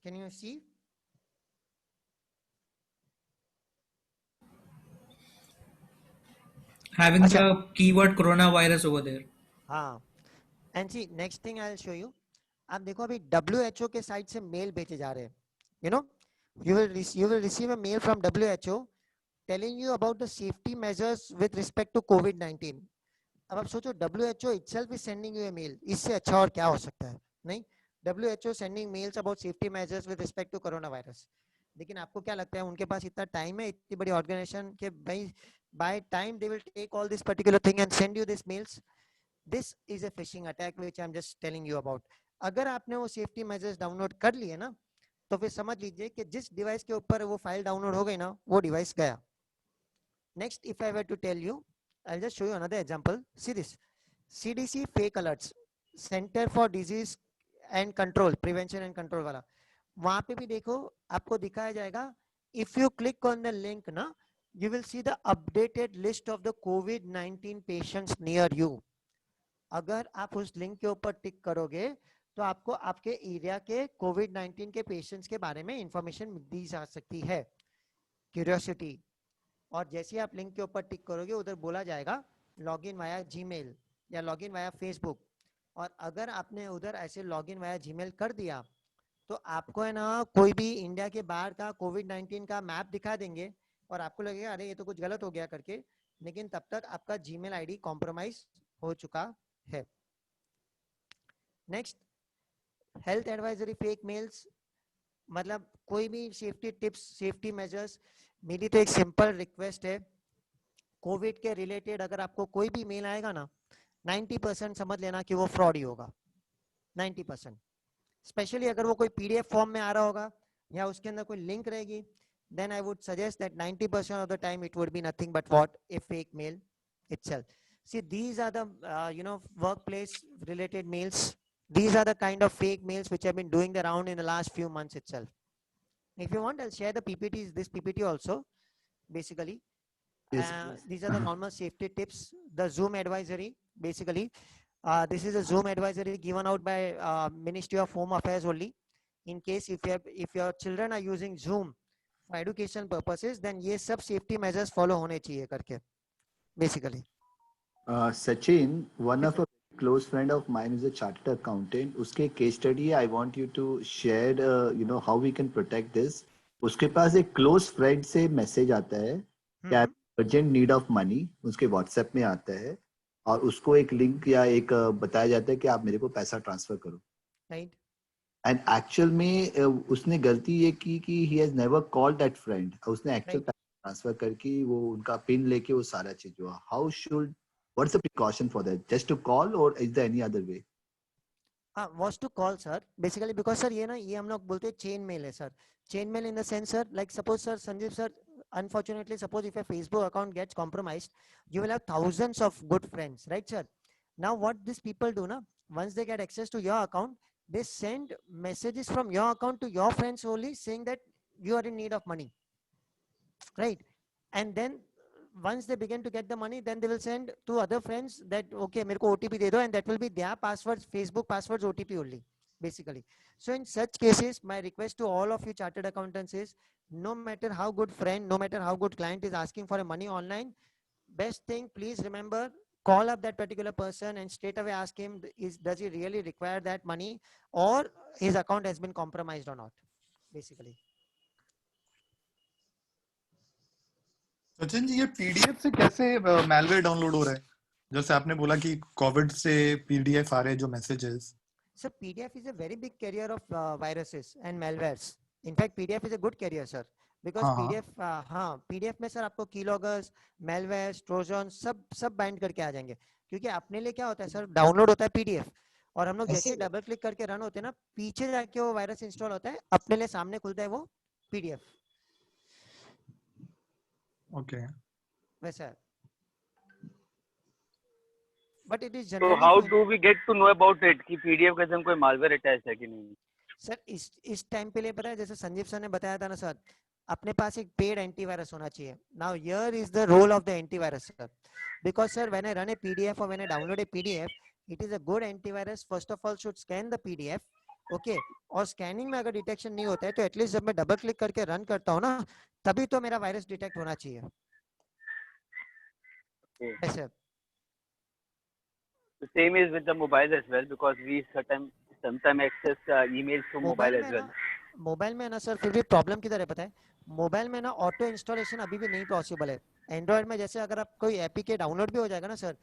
Can you see? Having अच्छा, the keyword coronavirus over there. हाँ, and see next thing I will show you. आप देखो अभी WHO के side से mail भेजे जा रहे हैं. You know, you will receive a mail from WHO telling you about the safety measures with respect to COVID-19. अब आप सोचो WHO itself is sending you a mail. इससे अच्छा और क्या हो सकता है? नहीं, WHO sending mails about safety measures with respect to coronavirus. लेकिन आपको क्या लगता है उनके पास इतना टाइम है, इतनी बड़ी ऑर्गेनाइजेशन के भाई by time they will take all this particular thing and send you these mails? This is a phishing attack which I'm just telling you about. अगर आपने वो सेफ्टी मेजर्स डाउनलोड कर लिए ना, तो फिर समझ लीजिए कि जिस डिवाइस के ऊपर वो फाइल डाउनलोड हो गई ना, वो डिवाइस गया. Next, if I were to tell you, I'll just show you another example. See this. CDC fake alerts, Center for Disease and Control, Prevention and Control वाला. वहां पे भी देखो आपको दिखाया जाएगा. If you click on the link ना, you will see the updated list of the COVID-19 patients near you. अगर आप उस लिंक के ऊपर टिक करोगे तो आपको आपके एरिया के कोविड-19 के पेशेंट्स के बारे में इंफॉर्मेशन दी जा सकती है. क्यूरियोसिटी. और जैसे आप लिंक के ऊपर टिक करोगे उधर बोला जाएगा लॉगिन वाया जीमेल या लॉगिन वाया फेसबुक. और अगर आपने उधर ऐसे लॉगिन वाया जीमेल कर दिया तो आपको है ना कोई भी इंडिया के बाहर का कोविड-19 का मैप दिखा देंगे और आपको लगेगा अरे ये तो कुछ गलत हो गया करके, लेकिन तब तक आपका जीमेल आईडी कॉम्प्रोमाइज हो चुका है. Next, health advisory fake mails. मतलब कोई भी सेफ्टी टिप्स, सेफ्टी मेजर्स. मेरी तो एक सिंपल रिक्वेस्ट है, कोविड के रिलेटेड अगर आपको कोई भी मेल आएगा ना, 90% समझ लेना कि वो फ्रॉड ही होगा. 90%. स्पेशली अगर वो कोई पीडीएफ फॉर्म में आ रहा होगा या उसके अंदर कोई लिंक रहेगी, then I would suggest that 90% of the time it would be nothing but what? A fake mail itself. See, these are the workplace related mails. These are the kind of fake mails which have been doing the round in the last few months itself. If you want, I'll share the PPTs, this PPT also, basically. Yes, These are the normal safety tips. The Zoom advisory, basically. This is a Zoom advisory given out by Ministry of Home Affairs only. In case if your children are using Zoom for education purposes, then ये सब safety measures follow होने चाहिए करके, basically. Sachin, one of a close friend of mine is a chartered accountant. उसके case study, I want you to share, how we can protect this. उसके पास एक close friend से message आता है कि urgent need of money, उसके WhatsApp में आता है और उसको एक link या एक बताया जाता है कि आप मेरे को पैसा transfer करो. Right. And actual में उसने गलती ये की कि he has never called that friend. उसने actual Right. पैसा transfer करके वो उनका pin लेके वो सारा चीज हुआ. What's the precaution for that? Just to call or is there any other way? Was to call, sir. Basically because sir ये हम लोग बोलते हैं chain mail है, sir. Chain mail in the sense, sir, like suppose sir, Sanjeev sir, unfortunately suppose if a Facebook account gets compromised, you will have thousands of good friends, right sir? Now what these people do na, once they get access to your account, they send messages from your account to your friends only saying that you are in need of money, right? And then once they begin to get the money, then they will send to other friends that okay मेरे को OTP दे दो, and that will be their passwords, Facebook passwords, OTP only, basically. So in such cases, my request to all of you chartered accountants is, no matter how good friend, no matter how good client is asking for a money online, best thing, please remember, call up that particular person and straight away ask him, does he really require that money or his account has been compromised or not, basically. Sachin ji, ये PDF से कैसे malware download हो रहा है? जैसे आपने बोला कि कोविड से पीडीएफ आ रहे हैं जो messages. Sir, PDF is a very big carrier of viruses and malwares. In fact, PDF is a good carrier, sir. Because PDF, PDF में सर आपको कीलॉगर्स, malwares, ट्रोजन सब बाइंड करके आ जाएंगे. क्योंकि अपने लिए क्या होता है सर, डाउनलोड होता है PDF और हम लोग जैसे डबल क्लिक करके रन होते हैं ना, पीछे जाके वो वायरस इंस्टॉल होता है, अपने लिए सामने खुलता है वो PDF. ओके. वैसा है. But it is So generally. how do we get to know about it कि PDF के साथ कोई malware attached है कि नहीं? सर इस टाइम पे लिए पता है, जैसे संजीव सर ने बताया था ना सर, अपने पास एक पेड एंटीवायरस होना चाहिए. Now here is the role of the antivirus sir, because sir when I run a PDF or when I download a PDF, it is a good antivirus first of all should scan the PDF okay और scanning में अगर detection नहीं होता है तो at least जब मैं double click करके रन करता हूँ ना तभी तो मेरा वायरस डिटेक्ट होना चाहिए Okay. ऐसे The same is with the mobile as well because we sometimes access emails through mobile mobile में as ना well. मोबाइल में ना सर फिर भी प्रॉब्लम किधर है पता है मोबाइल में ना ऑटो इंस्टॉलेशन अभी भी नहीं पॉसिबल है एंड्रॉयड में जैसे अगर आप कोई एपीके डाउनलोड भी हो जाएगा ना सर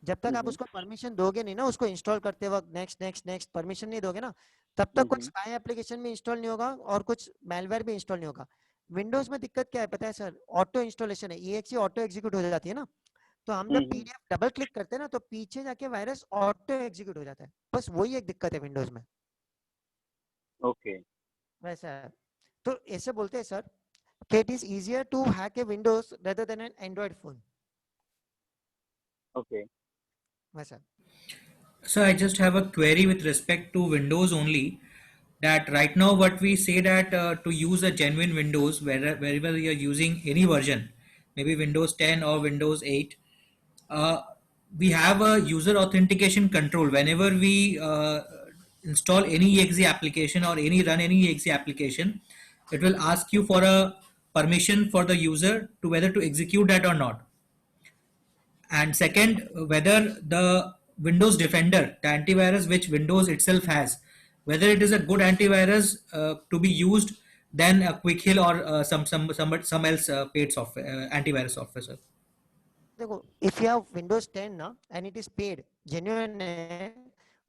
जब तक आप Mm-hmm. उसको परमिशन दोगे नहीं ना उसको इंस्टॉल करते वक्त नेक्स्ट नेक्स्ट नेक्स्ट परमिशन नहीं दोगे ना तब तक कुछ Mm-hmm. स्पाई एप्लीकेशन भी इंस्टॉल नहीं होगा और कुछ मेलवेयर भी इंस्टॉल नहीं होगा विंडोज में दिक्कत क्या है पता है सर ऑटो इंस्टॉलेशन है EXE ऑटो एग्जीक्यूट हो जाती है ना तो हम जब Mm-hmm. पीडीएफ डबल क्लिक करते हैं ना तो पीछे जाके वायरस ऑटो एग्जीक्यूट हो जाता है बस वही एक दिक्कत है विंडोज में Okay. वैसा है तो ऐसे बोलते हैं सर कि it is easier to hack a Windows rather than an Android phone Okay. वैसा So I just have a query with respect to Windows only. That right now, what we say that to use a genuine Windows, wherever you are using any version, maybe Windows 10 or Windows 8, uh, we have a user authentication control. Whenever we install any exe application or run any exe application, it will ask you for a permission for the user to whether to execute that or not. And second, whether the Windows Defender, the antivirus which Windows itself has, whether it is a good antivirus to be used than a Quick Hill or some else paid software, antivirus software. Sir. देखो if you have windows 10 ना and it is paid genuine है,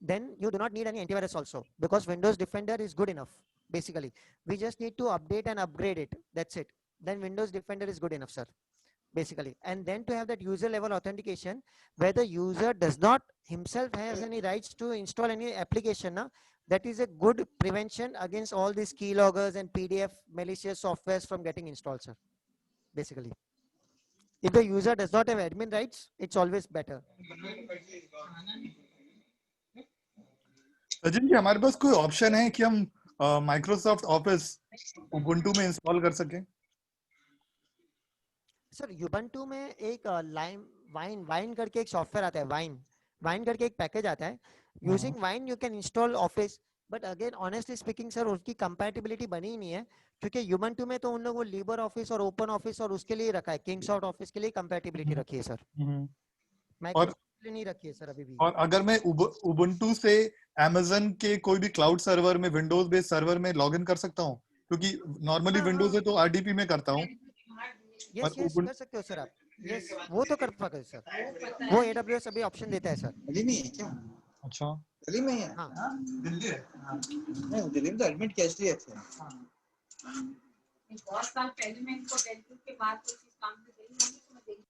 then you do not need any antivirus also because windows defender is good enough basically we just need to update and upgrade it that's it then windows defender is good enough sir basically and then to have that user level authentication where the user does not himself has any rights to install any application na, that is a good prevention against all these keyloggers and pdf malicious softwares from getting installed sir basically if the user does not have admin rights it's always better Sachin ji हमारे पास कोई option है कि हम Microsoft office Ubuntu में install कर सकें sir Ubuntu में एक लाइन वाइन वाइन करके एक सॉफ्टवेयर आता है वाइन वाइन करके एक पैकेज आता है using wine you can install office but again honestly speaking sir उसकी कंपैटिबिलिटी बनी ही नहीं है क्योंकि Ubuntu में तो उन लोगों लिबर ऑफिस और ओपन ऑफिस और उसके लिए रखा है किंगसॉफ्ट ऑफिस के लिए कंपैटिबिलिटी रखी है सर और माइक्रोसॉफ्ट के लिए नहीं रखी है सर अभी भी और अगर मैं उबुंटू से amazon के कोई भी क्लाउड सर्वर में विंडोज बेस्ड सर्वर में लॉगिन कर सकता हूँ क्योंकि नॉर्मली हाँ विंडोज हाँ है तो RDP में करता हूँ यस और यस कर सकते हो सर आप यस वो तो कर पाओगे सर वो AWS अभी ऑप्शन देता है सर दिल्ली में है क्या? अच्छा दिल्ली में ही है? हाँ दिल्ली है? नहीं, दिल्ली में तो एडमिट किया इसलिए थे। बहुत साल पहले मैं इनको डेंटल के बाद कोई चीज काम पे गई होंगी तो मैं देखी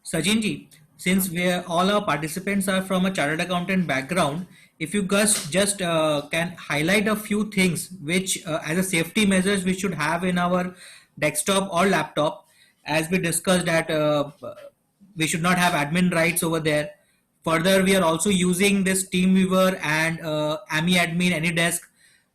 Sajin ji, since all our participants are from a chartered accountant background, if you guys just can highlight a few things which, as a safety measures, we should have in our desktop or laptop, as we discussed that we should not have admin rights over there. Further, we are also using this TeamViewer and AMI Admin AnyDesk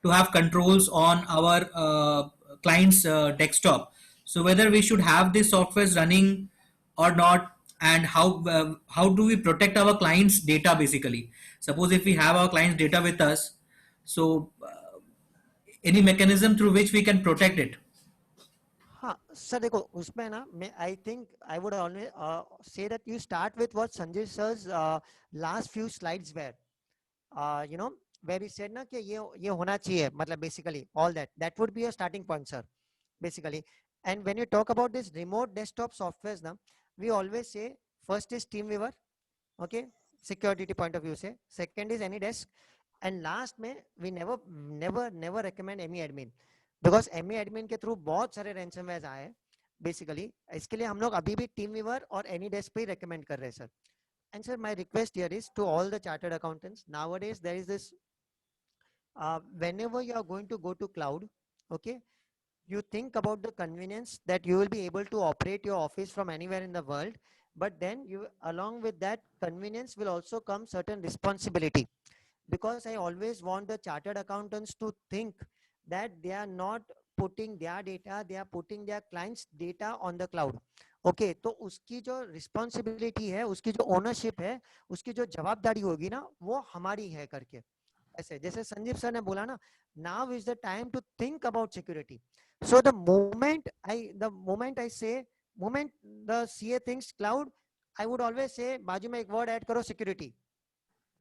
to have controls on our client's desktop. So whether we should have these softwares running or not, and how do we protect our clients data basically. Suppose if we have our clients data with us, so any mechanism through which we can protect it. हाँ sir देखो उसमें ना मैं I think I would always say that you start with what Sanjay sir's last few slides where you know where he said ना कि ये होना चाहिए मतलब basically all that would be a starting point sir basically and when you talk about this remote desktop softwares now we always say first is teamweaver okay security point of view से second is AnyDesk and last में we never recommend AMI admin because AMI admin के through बहुत सारे ransomware आए basically इसके लिए हम लोग अभी भी teamweaver और AnyDesk पे recommend कर रहे हैं sir and sir my request here is to all the chartered accountants nowadays there is this whenever you are going to go to cloud okay you think about the convenience that you will be able to operate your office from anywhere in the world but then you along with that convenience will also come certain responsibility because I always want the chartered accountants to think that they are not putting their data they are putting their clients data on the cloud okay तो उसकी जो responsibility है, उसकी जो ownership है, उसकी जो जवाबदारी होगी ना, वो हमारी है करके। ऐसे जैसे संजीव सर ने बोला ना, now is the time to think about security. So the moment I say, moment the CA thinks cloud, I would always say बाजू में एक वर्ड ऐड करो, सिक्योरिटी।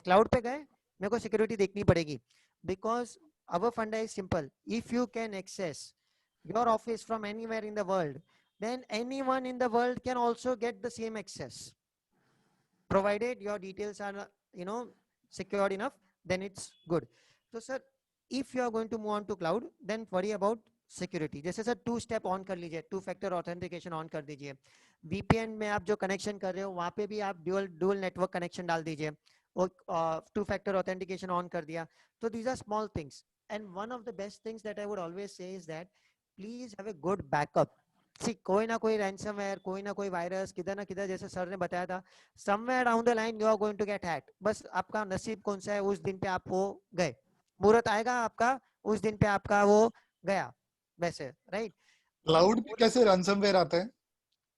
क्लाउड पे गए, मेरे को सिक्योरिटी देखनी पड़ेगी, because our funda is simple. If you can access your office from anywhere in the world, then anyone in the world can also get the same access, provided your details are secured enough, then it's good. So sir, if you are going to move on to cloud, then worry about security. जैसे sir 2 step on कर लीजिए, 2 factor authentication on कर दीजिए, VPN में आप जो connection कर रहे हो वहां पे भी आप ड्यूअल नेटवर्क कनेक्शन डाल दीजिए, और 2 फैक्टर ऑथेंटिकेशन ऑन कर दिया। तो these are small things, and one of the best things that I would always say is that please have a good backup. See कोई ना कोई रैंसमवेयर, कोई ना कोई वायरस, किधर ना किधर, जैसे सर ने बताया था, somewhere down the line you are going to get hacked. बस आपका नसीब कौन सा है, उस दिन पे आप वो गए, मुहूर्त आएगा आपका, उस दिन पे आपका वो गया, वैसे राइट। क्लाउड पे कैसे रैंसमवेयर आता है?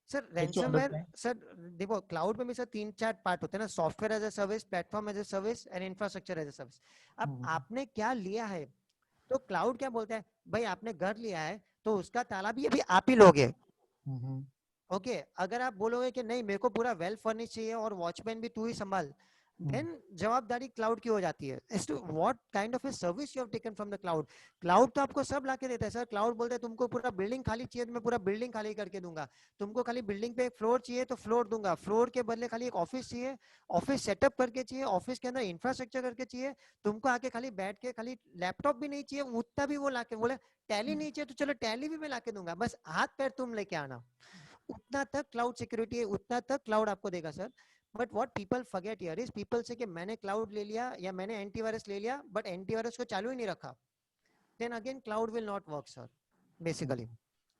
Sir Just to ransomware, understand. Sir देखो क्लाउड में भी सर 3-4 पार्ट होते हैं ना, software as a service, platform as a service and infrastructure as a service. अब आपने क्या लिया है, तो क्लाउड क्या बोलता है, भाई आपने घर लिया है तो उसका ताला भी अभी आप ही लोगे। ओके अगर आप बोलोगे कि नहीं मेरे को पूरा वेल फर्निश चाहिए और वॉचमैन भी तू ही संभाल, देन जवाबदारी क्लाउड की हो जाती है। As to what kind of a service you have taken from the cloud. Cloud तो आपको सब लाके देता है सर। क्लाउड बोलता है तुमको पूरा बिल्डिंग खाली चाहिए तो मैं पूरा बिल्डिंग खाली करके दूंगा, तुमको खाली बिल्डिंग पे एक फ्लोर चाहिए तो फ्लोर दूंगा, फ्लोर के बदले खाली एक ऑफिस चाहिए, ऑफिस सेटअप करके चाहिए, ऑफिस के अंदर इंफ्रास्ट्रक्चर करके चाहिए, तुमको आके खाली बैठ के खाली लैपटॉप भी नहीं चाहिए उतना भी वो लाके बोले, टैली नहीं चाहिए तो चलो टैली भी मैं लाके दूंगा, बस हाथ पैर तुम लेके आना। उतना तक क्लाउड सिक्योरिटी है, उतना तक क्लाउड आपको देगा sir. But what people forget here is, people से कि मैंने क्लाउड ले लिया या मैंने एंटीवायरस ले लिया बट एंटीवायरस को चालू ही नहीं रखा, then again cloud will not work sir basically.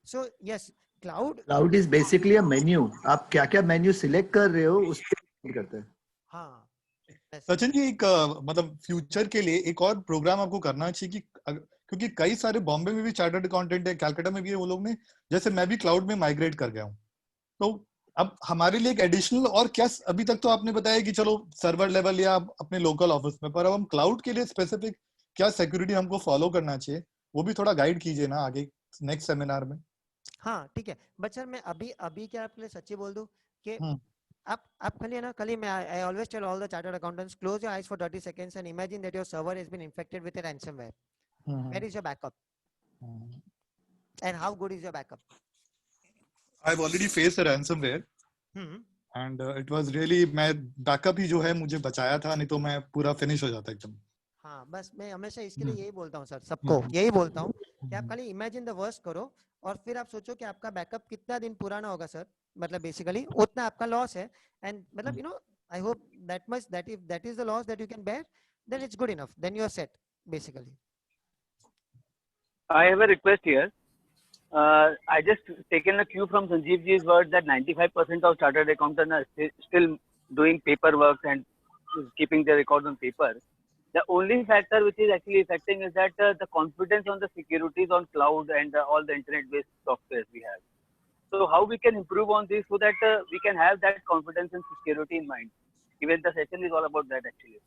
So yes cloud is basically a menu, आप क्या क्या मेन्यू सिलेक्ट कर रहे हो उस पर डिपेंड करता है। हाँ सचिन जी, एक मतलब फ्यूचर के लिए एक और प्रोग्राम आपको करना चाहिए कि क्योंकि कई सारे बॉम्बे में भी चार्टर्ड अकाउंटेंट है, कलकत्ता में भी है, वो लोग ने, जैसे मैं भी क्लाउड में माइग्रेट कर गया हूँ, तो अब हमारे लिए एक एडिशनल और क्या, अभी तक तो आपने बताया कि चलो सर्वर लेवल या अपने लोकल ऑफिस में, पर अब हम क्लाउड के लिए स्पेसिफिक क्या सिक्योरिटी हमको फॉलो करना चाहिए, वो भी थोड़ा गाइड कीजिए ना आगे नेक्स्ट सेमिनार में। हाँ ठीक है, बट सर मैं अभी क्या आपके लिए सच्ची बोल दूं कि आप खाली है ना, खाली मैं I always tell all the chartered accountants, close your eyes for 30 seconds and imagine that your server has been infected with a ransomware. Where is your backup? And how good is your backup? I've already faced a ransomware and it was really, मैं backup ही जो है मुझे बचाया था, नहीं तो मैं पूरा फिनिश हो जाता एकदम। हाँ बस मैं हमेशा इसके लिए यही बोलता हूँ सर, सबको यही बोलता हूँ कि आप खाली इमेजिन द वर्स्ट करो और फिर आप सोचो कि आपका बैकअप कितना दिन पुराना होगा सर, मतलब बेसिकली उतना आपका लॉस है। एंड मतलब you know I hope that much that if that is the loss that you can bear, then it's good enough, then you are set basically. I have a request here. I just taken a cue from Sanjeev ji's words that 95% of chartered accountants are still doing paperwork and keeping their records on paper. The only factor which is actually affecting is that the confidence on the securities on cloud and all the internet-based softwares we have. So how we can improve on this so that we can have that confidence and security in mind. Even the session is all about that actually.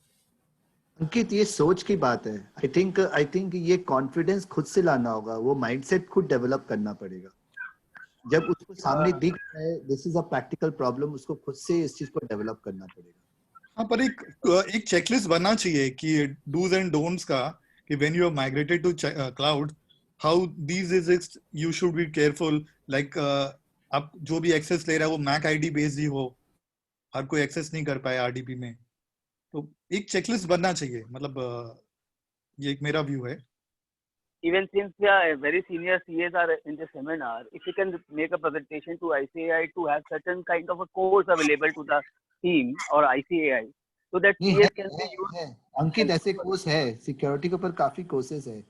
अंकित, ये सोच की बात है। I think ये confidence खुद से लाना होगा, वो माइंडसेट खुद डेवलप करना पड़ेगा। जब उसको सामने दिख रहा है this is a practical problem, उसको खुद से इस चीज को डेवलप करना पड़ेगा। हाँ, पर एक चेकलिस्ट बनना चाहिए कि डूज एंड डोंट्स का, कि when you have migrated to cloud, how these is you should be careful. Like आप जो भी एक्सेस ले रहा है वो मैक आईडी बेस्ड ही हो, हर कोई एक्सेस नहीं कर पाए आरडीपी में, तो एक चेकलिस्ट बनना चाहिए। मतलब ये एक मेरा व्यू है। Even since very senior CAs are in the seminar, if you can make a presentation to ICAI to have certain kind of a course available to the team or ICAI, so that CAs can be used. अंकित, ऐसे course है, security के ऊपर काफी courses है।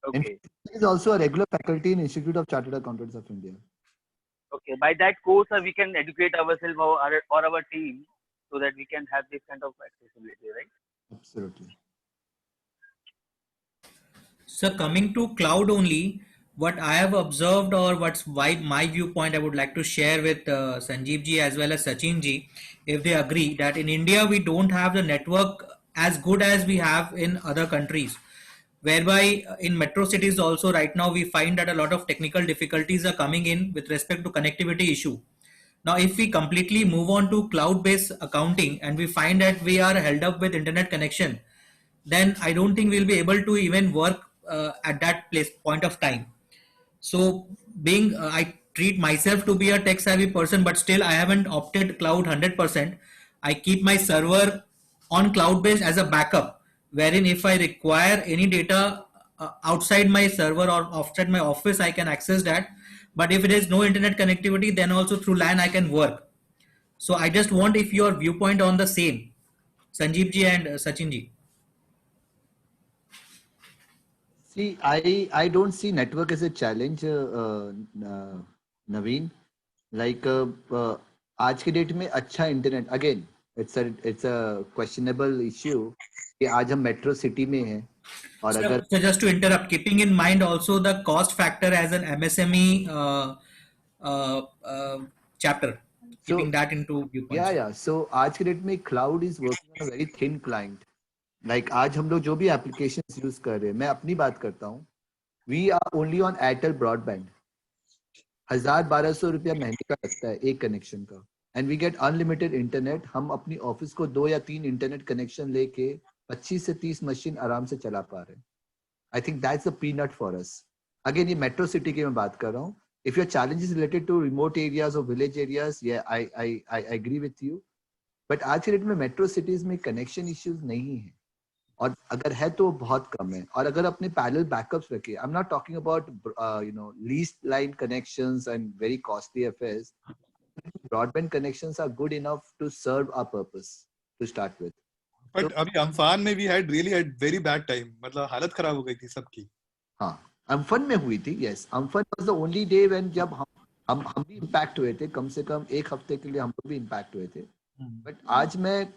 Okay. He is also a regular faculty in Institute of Chartered Accountants of India. Okay. By that course, we can educate ourselves or our team so that we can have this kind of accessibility, right? Absolutely. So coming to cloud only, what I have observed, or what's why my viewpoint I would like to share with Sanjeev ji as well as Sachin ji, if they agree, that in India we don't have the network as good as we have in other countries, whereby in metro cities also right now we find that a lot of technical difficulties are coming in with respect to connectivity issue. Now, if we completely move on to cloud-based accounting and we find that we are held up with internet connection, then I don't think we'll be able to even work at that place point of time. So, being I treat myself to be a tech savvy person, but still I haven't opted cloud 100%. I keep my server on cloud based as a backup, wherein if I require any data outside my server or outside my office, I can access that. But if it is no internet connectivity, then also through LAN I can work. So I just want if your viewpoint on the same, Sanjeev ji and Sachin ji. See, I don't see network as a challenge, Naveen. Like आज के date में अच्छा internet, again it's a questionable issue कि आज हम metro city में हैं और अगर So just to interrupt, keeping in mind also the cost factor as an MSME chapter, keeping that into viewpoints. yeah. So आज के डेट में cloud is working on a very thin client. Like आज हम लोग जो भी applications use कर रहे हैं, मैं अपनी बात करता हूँ, we are only on Airtel broadband. 1,000-1,200 रुपया महीने का लगता है एक कनेक्शन का, and we get unlimited internet. हम अपनी ऑफिस को 2 या 3 इंटरनेट कनेक्शन लेके 25 से 30 मशीन आराम से चला पा रहे हैं. I think that's a peanut for us. Again ये मेट्रो सिटी की मैं बात कर रहा हूँ. If your challenges related to remote areas और village areas, I agree with you, but आज के डेट में मेट्रो सिटीज में कनेक्शन इश्यूज नहीं है, और अगर है तो बहुत कम है. और अगर अपने पैरेलल बैकअप्स रखे, I am not talking about leased line connections and very costly affairs. Broadband connections are good enough to serve our purpose to start with. But अभी अम्फान में we had very bad time, मतलब हालत खराब हो गई थी सबकी. हाँ, अम्फन में हुई थी. Yes, Amphan was the only day when जब हम भी इम्पैक्ट हुए थे. कम से कम एक हफ्ते के लिए हम लोग भी इम्पैक्ट हुए थे. But आज मैं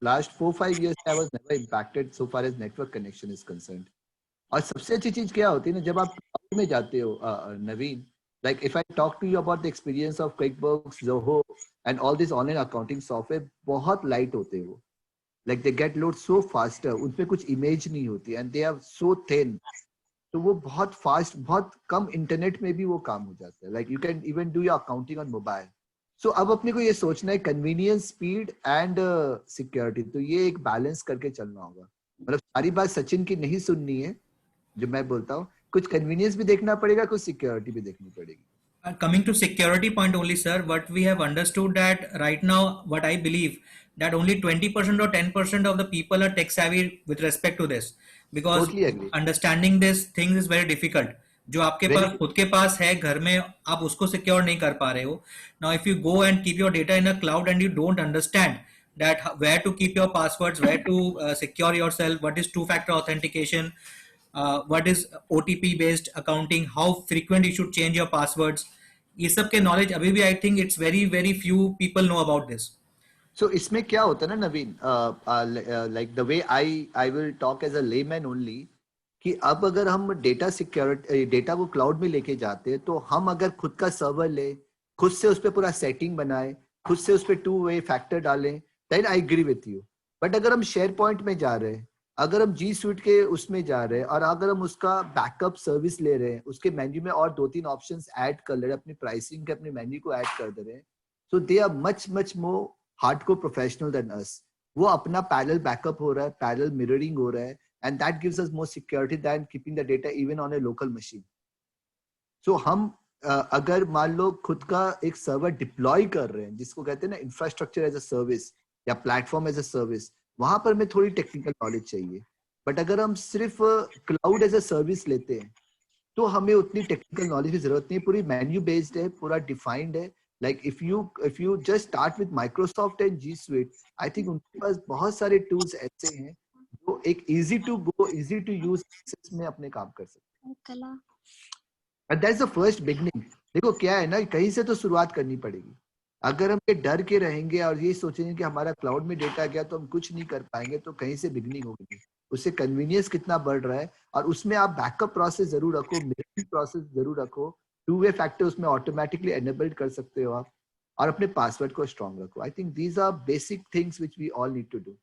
last 4-5 years I was never impacted so far as network connection is concerned. और सबसे अच्छी चीज क्या होती है ना, जब आप cloud में जाते हो, नवीन, like if I talk to you about the experience of QuickBooks, Zoho and all these online accounting software, बहुत light होते हैं वो. Like they get load so faster, उनपे कुछ image नहीं होती and they are so thin. तो वो बहुत fast, बहुत कम इंटरनेट में भी वो काम हो जाता है. Like you can even do your accounting on mobile. So अब अपने को ये सोचना है कन्वीनियंस, स्पीड एंड सिक्योरिटी. तो ये एक बैलेंस करके चलना होगा. मतलब सारी बात सचिन की नहीं सुननी है जो मैं बोलता हूँ. कुछ कन्वीनियंस भी देखना पड़ेगा, कुछ सिक्योरिटी भी देखनी पड़ेगी. Coming to security point only, sir, what we have understood that right now, what I believe that only 20% or 10% of the people are tech savvy with respect to this, because Totally agree. understanding this things is very difficult. जो आपके पास खुद के पास है घर में, आप उसको secure नहीं कर पा रहे हो. Now if you go and keep your data in a cloud and you don't understand that where to keep your passwords, where to secure yourself, what is two-factor authentication, what is OTP based accounting, how frequent you should change your passwords, ये सब के knowledge अभी भी I think it's very few people know about this. So इसमें क्या होता है ना नवीन, like the way I will talk as a layman only, कि अब अगर हम डेटा सिक्योरिटी, डेटा को क्लाउड में लेके जाते हैं, तो हम अगर खुद का सर्वर ले, खुद से उस पर पूरा सेटिंग बनाए, खुद से उस पर 2-way फैक्टर डालें, then I agree with you. But अगर हम शेयर पॉइंट में जा रहे हैं, अगर हम जी स्वीट के उसमें जा रहे हैं, और अगर हम उसका बैकअप सर्विस ले रहे हैं, उसके मेन्यू में और 2-3 ऑप्शंस ऐड कर ले रहे हैं, अपनी प्राइसिंग के अपने मेन्यू को ऐड कर दे रहे हैं, so they are much more hardcore professional than us. वो अपना पैरेलल बैकअप हो रहा है, पैरेलल मिररिंग हो रहा है, and that gives us more security than keeping the data even on a local machine. So हम अगर मान लो खुद का एक सर्वर डिप्लॉय कर रहे हैं, जिसको कहते हैं ना इंफ्रास्ट्रक्चर एज अ सर्विस या प्लेटफॉर्म एज अ सर्विस, वहां पर में थोड़ी टेक्निकल नॉलेज चाहिए. बट अगर हम सिर्फ क्लाउड एज अ सर्विस लेते हैं, तो हमें उतनी टेक्निकल नॉलेज की जरूरत नहीं. पूरी मेन्यू बेस्ड है, पूरा डिफाइंड है. Like if you just start with Microsoft and G Suite, I think उनके पास बहुत सारे टूल्स ऐसे हैं जो एक easy to go, easy to use में अपने काम कर सकते हैं. And that's the first beginning. देखो क्या है ना, कहीं से तो शुरुआत करनी पड़ेगी. अगर हम ये डर के रहेंगे और ये सोचेंगे कि हमारा क्लाउड में डेटा गया तो हम कुछ नहीं कर पाएंगे, तो कहीं से बिगनिंग होगी. उससे कन्वीनियंस कितना बढ़ रहा है, और उसमें आप बैकअप प्रोसेस जरूर रखो, मिररिंग प्रोसेस जरूर रखो, टू वे फैक्टर उसमें ऑटोमेटिकली एनेबल्ड कर सकते हो आप, और अपने पासवर्ड को स्ट्रांग रखो. I think these are basic things which we all need to do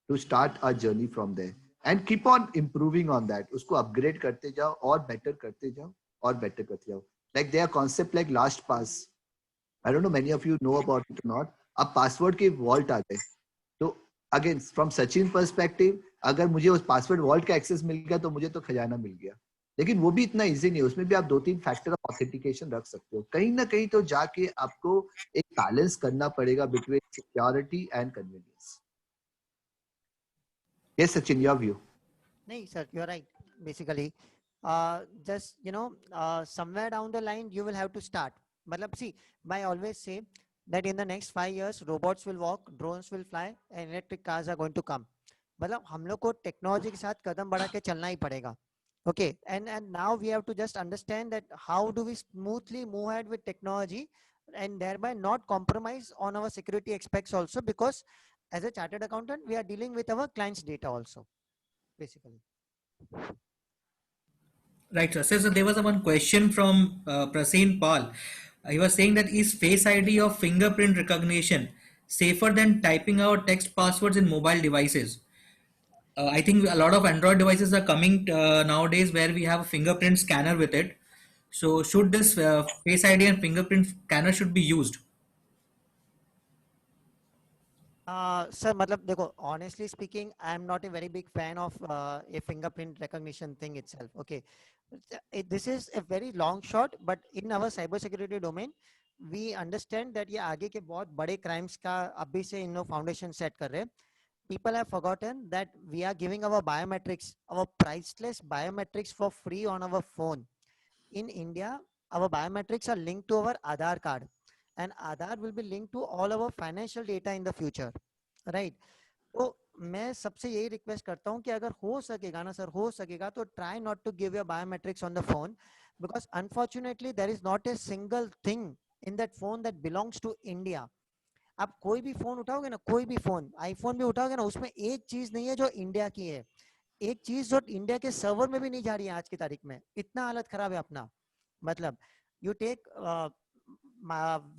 to start our journey from there, and keep on improving on that. उसको अपग्रेड करते जाओ और बेटर करते जाओ और बेटर करते जाओ. Like their concept like LastPass, I don't know many of you know about it or not. अब पासवर्ड के वॉल्ट आ गए, तो अगेन फ्रॉम सचिन पर्सपेक्टिव, अगर मुझे उस पासवर्ड वॉल्ट का एक्सेस मिल गया तो मुझे तो खजाना मिल गया, लेकिन वो भी इतना इजी नहीं है. उसमें भी आप 2-3 फैक्टर ऑफ ऑथेंटिकेशन रख सकते हो. कहीं ना कहीं तो जाके आपको एक बैलेंस करना पड़ेगा between security and convenience. Yes Sachin, your view. No, sir, you're right. Basically, just somewhere down the line, you will have to start. Matlab, see, I always say that in the next 5 years, robots will walk, drones will fly, and electric cars are going to come. मतलब हम लोग को technology के साथ कदम बढ़ा के चलना ही पड़ेगा. Okay, and now we have to just understand that how do we smoothly move ahead with technology and thereby not compromise on our security aspects also, because as a chartered accountant, we are dealing with our clients' data also, basically. Right, sir. So there was one question from Prasen Paul. He was saying that is Face ID or fingerprint recognition safer than typing out text passwords in mobile devices? I think a lot of Android devices are coming nowadays where we have a fingerprint scanner with it. So should this Face ID and fingerprint scanner should be used? Sir, matlab, dekho, honestly speaking, I am not a very big fan of a fingerprint recognition thing itself. Okay, this is a very long shot, but in our cybersecurity domain, we understand that ये आगे के बहुत बड़े crimes का अभी से इन लोग foundation set कर रहे हैं. People have forgotten that we are giving our biometrics, our priceless biometrics for free on our phone. In India, our biometrics are linked to our Aadhaar card, and Aadhaar will be linked to all our financial data in the future, right? तो मैं सबसे यही request करता हूँ कि अगर हो सकेगा ना सर, हो सकेगा तो try not to give your biometrics on the phone, because unfortunately there is not a single thing in that phone that belongs to India. आप कोई भी फोन उठाओगे ना, कोई भी फोन, आईफोन भी उठाओगे ना, उसमें एक चीज नहीं है जो इंडिया की है, एक चीज जो इंडिया के सर्वर में भी नहीं जा रही है आज की तारीख में. इतना हालत खराब है अपना. मतलब you take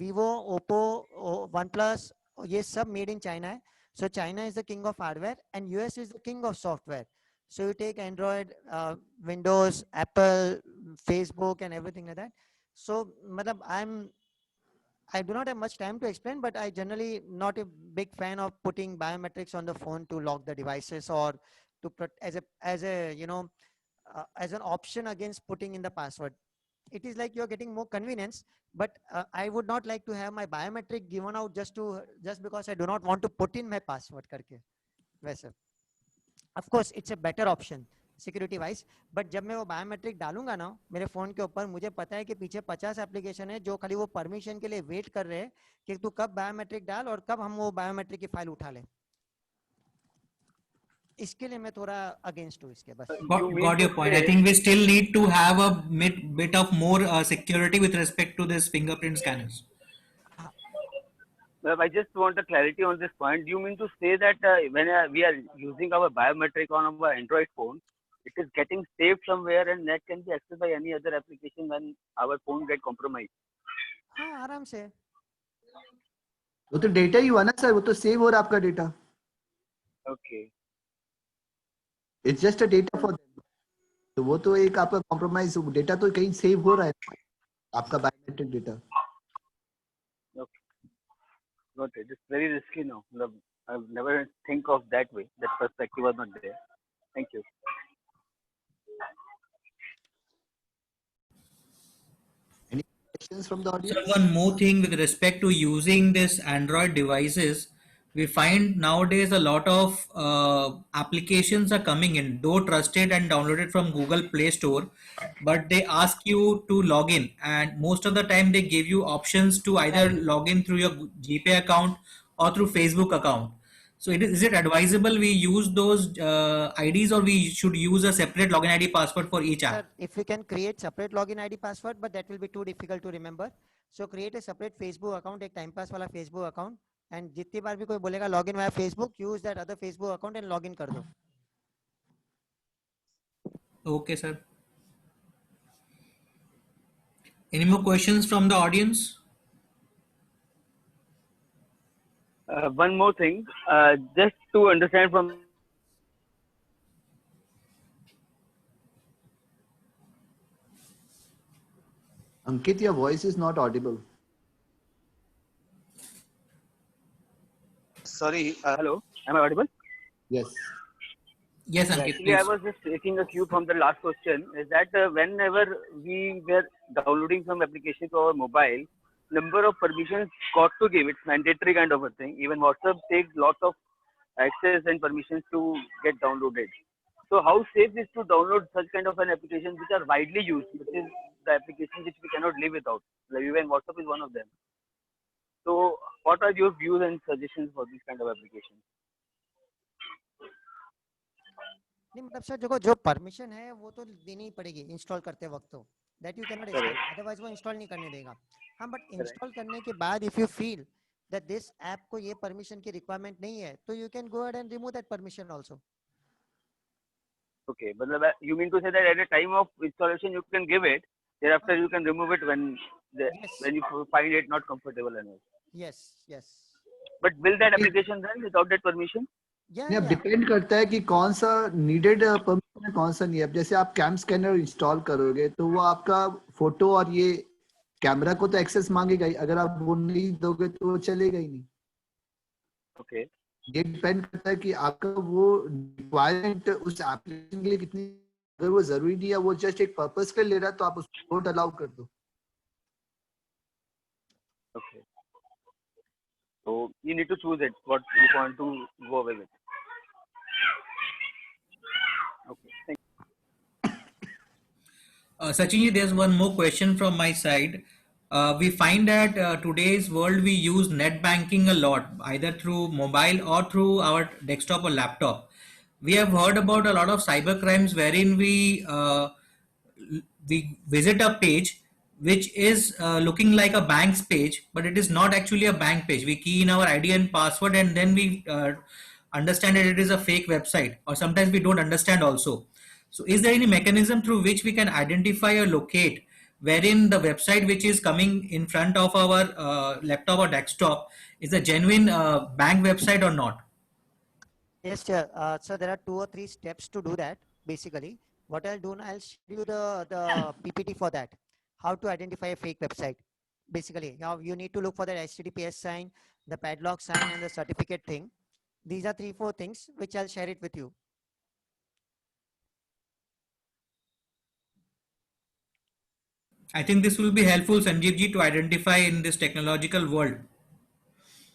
Vivo, Oppo, OnePlus, ये सब मेड इन चाइना है. So China is the king of hardware and US is the king of software. So you take Android, Windows, Apple, Facebook and everything like that. So matlab, I do not have much time to explain, but I generally not a big fan of putting biometrics on the phone to lock the devices or to put as an option against putting in the password. It is like you're getting more convenience, but I would not like to have my biometric given out just because I do not want to put in my password करके. वैसे, of course, it's a better option security wise, but जब मैं वो biometric डालूंगा ना मेरे phone के ऊपर, मुझे पता है कि पीछे 50 एप्लीकेशन है जो खाली वो परमिशन के लिए वेट कर रहे हैं कि तू कब बायोमेट्रिक डाल और कब हम वो बायोमेट्रिक की फाइल उठा ले. इसके लिए मैं थोड़ा अगेंस्ट हूँ इसके. बस Got your point. I think we still need to have a bit of more security with respect to this fingerprint scanners. Well, I just want a clarity on this point. Do you mean to say that when we are using our biometric on our Android phone, it is getting saved somewhere and that can be accessed by any other application when our phone get compromised? हाँ, आराम से. वो तो data ही हुआ ना sir, वो तो save हो रहा है आपका data. Okay. It's just a data for them. तो वो तो एक आपका कॉम्प्रोमाइज डेटा तो कहीं सेव हो रहा है आपका biometric data. Okay. Got it. It's very risky now. I've never think of that way. That perspective was not there. Thank you. Any questions from the audience? So one more thing with respect to using this Android devices, we find nowadays a lot of applications are coming in, though trusted and downloaded from Google Play Store, but they ask you to log in, and most of the time they give you options to either log in through your GPay account or through Facebook account. So is it advisable we use those IDs, or we should use a separate login ID password for each app? Sir, if we can create separate login ID password, but that will be too difficult to remember. So create a separate Facebook account, एक time pass वाला Facebook account, and जितनी बार भी कोई बोलेगा login via Facebook, use that other Facebook account and login कर दो. Okay, sir. Any more questions from the audience? One more thing, just to understand from Ankit, your voice is not audible. Sorry, hello, am I audible? Yes. Yes, Ankit, Actually, I please. was just taking a cue from the last question. Is that whenever we were downloading some application to our mobile, number of permissions got to give. It's mandatory kind of a thing. Even WhatsApp takes lots of access and permissions to get downloaded. So how safe is to download such kind of an application which are widely used, which is the application which we cannot live without. Like even WhatsApp is one of them. So what are your views and suggestions for these kind of applications? नहीं मतलब sir देखो जो permission है वो तो देनी ही पड़ेगी install करते वक्त तो that you can not Correct. Escape otherwise वो इंस्टॉल नहीं करने देगा हाँ बट Correct. इंस्टॉल करने के बाद if you feel that this app को ये परमिशन की रिक्वायरमेंट नहीं है तो you can go ahead and remove that permission also Okay, but you mean to say that at a time of installation you can give it, thereafter you can remove it when Yes. when you find it not comfortable enough. Yes yes But will that application run without that permission? या नहीं, अब depend करता है कि कौन सा needed permission है कौन सा नहीं है। अब जैसे आप कैम स्कैनर इंस्टॉल करोगे तो वो आपका फोटो और ये कैमरा को तो एक्सेस मांगेगा ही, अगर आप वो नहीं दोगे तो वो चलेगा ही नहीं। Okay. ये डिपेंड करता है कि आपका वो रिक्वायरमेंट उस एप्लीकेशन के लिए कितनी, अगर वो जरूरी नहीं है, वो जस्ट एक पर्पस के लिए ले रहा है तो आप उसको डोंट अलाउ कर दो। Okay. So you need to choose it what you want to go away with. Okay. Thank Sachin, there's one more question from my side. We find that today's world we use net banking a lot, either through mobile or through our desktop or laptop. We have heard about a lot of cyber crimes wherein we visit a page which is looking like a bank's page, but it is not actually a bank page. We key in our ID and password, and then we understand that it is a fake website, or sometimes we don't understand also. So, is there any mechanism through which we can identify or locate wherein the website which is coming in front of our laptop or desktop is a genuine bank website or not? Yes, sir. So there are 2 or 3 steps to do that. Basically, what I'll do now, I'll show you the PPT for that. How to identify a fake website. Basically, now you need to look for the HTTPS sign, the padlock sign, and the certificate thing. These are 3-4 things which I'll share it with you. I think this will be helpful, Sanjeev ji, to identify in this technological world.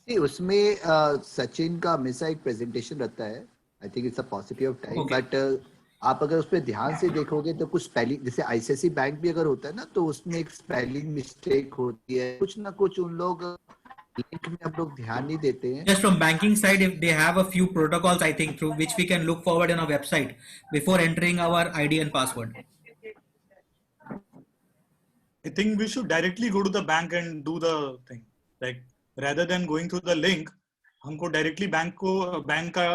See, उसमें सचिन का हमेशा एक presentation रहता है। I think it's a possibility of time, but आप अगर उस पर ध्यान से देखोगे तो कुछ स्पेलिंग, जैसे आईसीआईसी बैंक भी अगर होता है ना, तो उसमें एक स्पेलिंग मिस्टेक होती है, कुछ ना कुछ उन लोग लिंक में हम लोग ध्यान नहीं देते हैं। Just from banking side, if they have a few protocols, I think, through which we can look forward on a website before entering our ID and password. I think we should directly go to the bank and do the thing. Like rather than going through the link, हमको directly bank का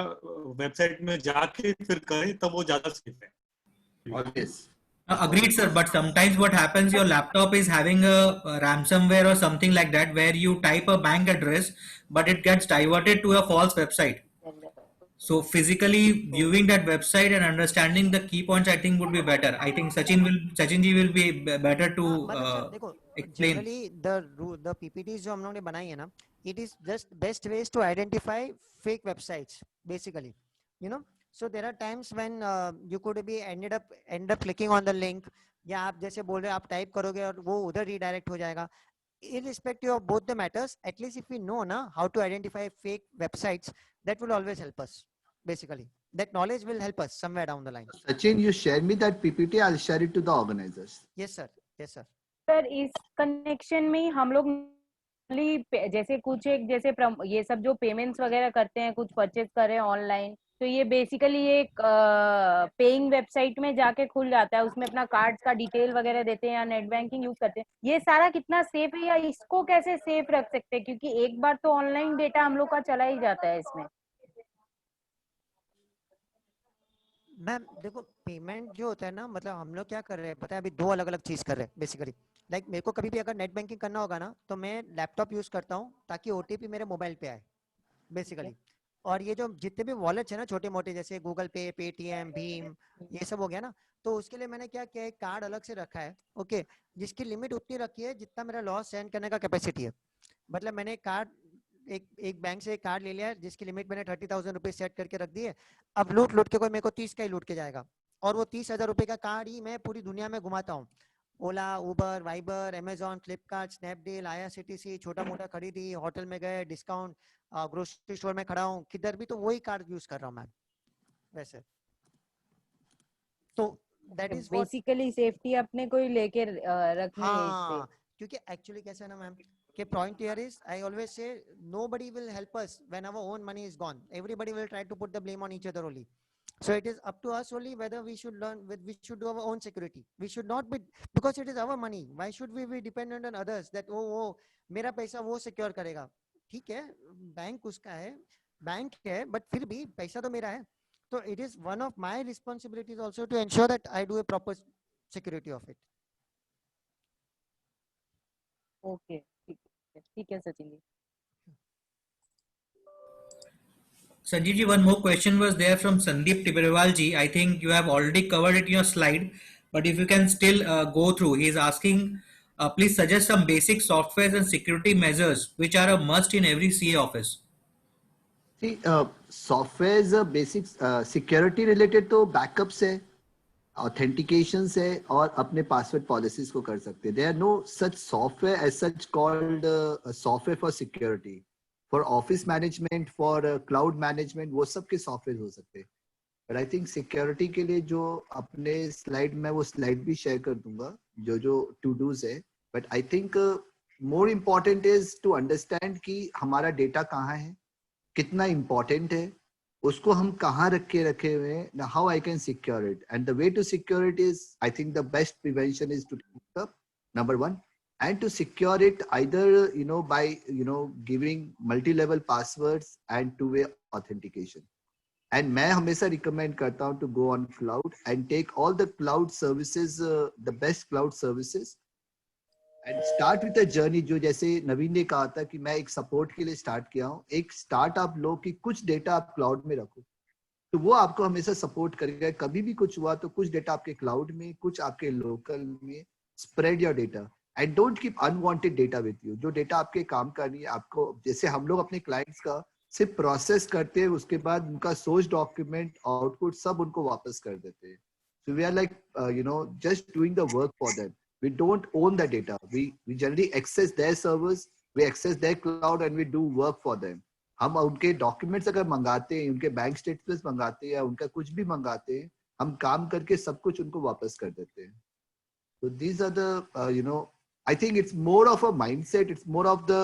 website में जाके फिर करें तब वो ज़्यादा safe है. Always. Agreed, sir. But sometimes what happens, your laptop is having a ransomware or something like that, where you type a bank address, but it gets diverted to a false website. So physically viewing that website and understanding the key points, I think would be better. I think Sachin ji will be better to देखो explain. generally the PPTs जो हम लोगों ने बनाई है ना, it is just best ways to identify fake websites basically, you know. So there are times when you could be end up clicking on the link, या आप जैसे बोल रहे हैं आप टाइप करोगे और वो उधर redirect हो जाएगा. Irrespective of both the matters, at least if we know na how to identify fake websites, that will always help us. Basically, that knowledge will help us somewhere down the line. Sachin, you share me that PPT. I'll share it to the organizers. Yes, sir. Yes, sir. Sir इस connection में हम लोग जैसे कुछ एक जैसे ये सब जो पेमेंट्स वगैरह करते हैं, कुछ परचेज कर रहे हैं ऑनलाइन, तो ये बेसिकली एक पेइंग वेबसाइट में जाके खुल जाता है, उसमें अपना कार्ड्स का डिटेल वगैरह देते हैं या नेट बैंकिंग यूज करते हैं। ये सारा कितना सेफ है या इसको कैसे सेफ रख सकते हैं, क्योंकि एक बार तो ऑनलाइन डेटा हम लोग का चला ही जाता है इसमें। मैम देखो, पेमेंट जो होता है ना, मतलब हम लोग क्या कर रहे हैं पता है, अभी दो अलग अलग चीज कर रहे हैं बेसिकली। लाइक मेरे को कभी भी अगर नेट बैंकिंग करना होगा ना, तो मैं लैपटॉप यूज करता हूँ ताकि ओटीपी मेरे मोबाइल पे आए बेसिकली। और ये जो जितने भी वॉलेट्स है ना छोटे मोटे, जैसे गूगल पे, पेटीएम, भीम, ये सब हो गया ना, तो उसके लिए मैंने क्या किया, एक कार्ड अलग से रखा है। ओके, जिसकी लिमिट उतनी रखी है जितना मेरा लॉस सेंड करने का कैपेसिटी है। मतलब मैंने एक कार्ड, एक बैंक से एक कार्ड ले लिया है जिसकी लिमिट मैंने 30,000 रुपीज सेट करके रख दी है। अब लूट लूट के कोई मेरे को 30 का ही लूट के जाएगा, और वो 30,000 रुपए का कार्ड ही मैं पूरी दुनिया में घुमाता हूँ। Ola, Uber, Viber, Amazon, Flipkart, Snapdeal, IRCTC, छोटा मोटा खरीदी, होटल में गए, डिस्काउंट, ग्रोसरी स्टोर में खड़ा हूँ, किधर भी तो वही कार्ड यूज कर रहा हूँ मैं वैसे। तो that is what. Basically safety अपने को ही लेके रखनी है इससे। हाँ, क्योंकि एक्चुअली कैसा है ना मैम, के point here is I always say nobody will help us when our own money is gone. Everybody will try to put the blame on each other only. So it is up to us only whether we should learn, we should do our own security. We should not be, because it is our money. Why should we be dependent on others that oh मेरा पैसा वो secure करेगा? ठीक है, bank उसका है, bank है, but फिर भी पैसा तो मेरा है। तो it is one of my responsibilities also to ensure that I do a proper security of it. Okay, ठीक है Sachin ji. Sanjeev ji, one more question was there from Sandeep Tibrewal ji. I think you have already covered it in your slide, but if you can still go through, he is asking, please suggest some basic softwares and security measures which are a must in every CA office. See, software basic security related तो backups है, authentications है, और अपने password policies को कर सकते हैं. There are no such software as such called software for security. For office management, for cloud management, वो सब के software हो सकते हैं. But I think security के लिए जो अपने slide में, वो slide भी share कर दूंगा जो to do's है. But I think more important is to understand कि हमारा data कहाँ है, कितना important है, उसको हम कहाँ रखे हुए हैं. Now how I can secure it, and the way to secure it is, I think the best prevention is to take up, number one, and to secure it either by giving multi-level passwords and two-way authentication. And मैं हमेशा recommend करता हूँ to go on cloud and take all the cloud services, the best cloud services, and start with a journey. जो जैसे नवीन ने कहा था कि मैं एक सपोर्ट के लिए स्टार्ट किया हूँ, एक स्टार्ट आप लो कि कुछ डेटा आप क्लाउड में रखो, तो वो आपको हमेशा सपोर्ट करेगा. कभी भी कुछ हुआ तो कुछ डेटा आपके क्लाउड में, कुछ आपके लोकल में. Spread your data and don't keep unwanted data with you. जो डेटा आपके काम का नहीं है, आपको, जैसे हम लोग अपने क्लाइंट्स का सिर्फ प्रोसेस करते हैं, उसके बाद उनका सोर्स डॉक्यूमेंट, आउटपुट सब उनको वापस कर देते हैं. So we are like just doing the work for them. We don't own the data. We generally access their servers, we access their cloud, and we do work for them. हम उनके documents अगर मंगाते हैं, उनके bank statements मंगाते हैं या उनका कुछ भी मंगाते हैं, हम काम करके सब कुछ उनको वापस कर देते हैं. So these are the I think it's more of a mindset, it's more of the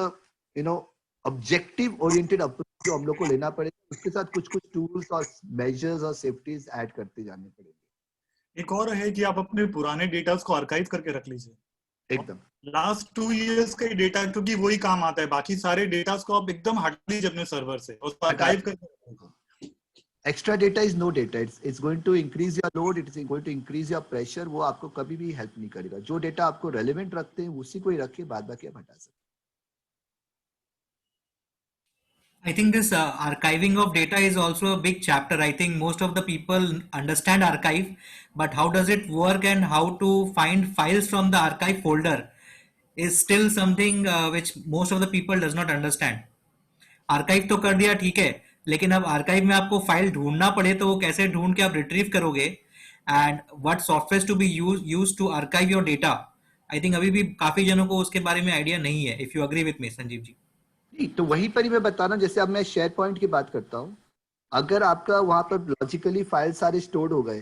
objective oriented approach जो हम लोग को लेना पड़ेगा. उसके साथ कुछ टूल्स और मेजर्स और सेफ्टीज ऐड करते जाने पड़ेंगे. एक और है कि आप अपने पुराने डेटा को आर्काइव करके रख लीजिए. एकदम लास्ट 2 years का डेटा, क्योंकि वही काम आता है. बाकी सारे डेटा को आप एकदम हटा लीजिए अपने सर्वर से और आर्काइव करके. Extra data is no data. It's going to increase your load. It is going to increase your pressure. वो आपको कभी भी हेल्प नहीं करेगा. जो डेटा आपको रेलेवेंट रखते हैं उसी को ही रखिए, बाद बाकी आप हटा सकते हैं. I think this archiving of data is also a big chapter. I think most of the people understand archive, but how does it work and how to find files from the archive folder is still something which most of the people does not understand. Archive तो कर दिया, ठीक है, लेकिन अब archive में आपको file ढूंढना पड़े तो वो कैसे ढूंढ के आप रिट्रीव करोगे, and what software to be use to archive your data. I think अभी भी काफी जनों को उसके बारे में आइडिया नहीं है. If you agree with me Sanjeev ji. नहीं, तो वहीं पर ही मैं बताना, जैसे अब मैं शेयर पॉइंट की बात करता हूँ, अगर आपका वहां पर लॉजिकली फाइल सारे स्टोर्ड हो गए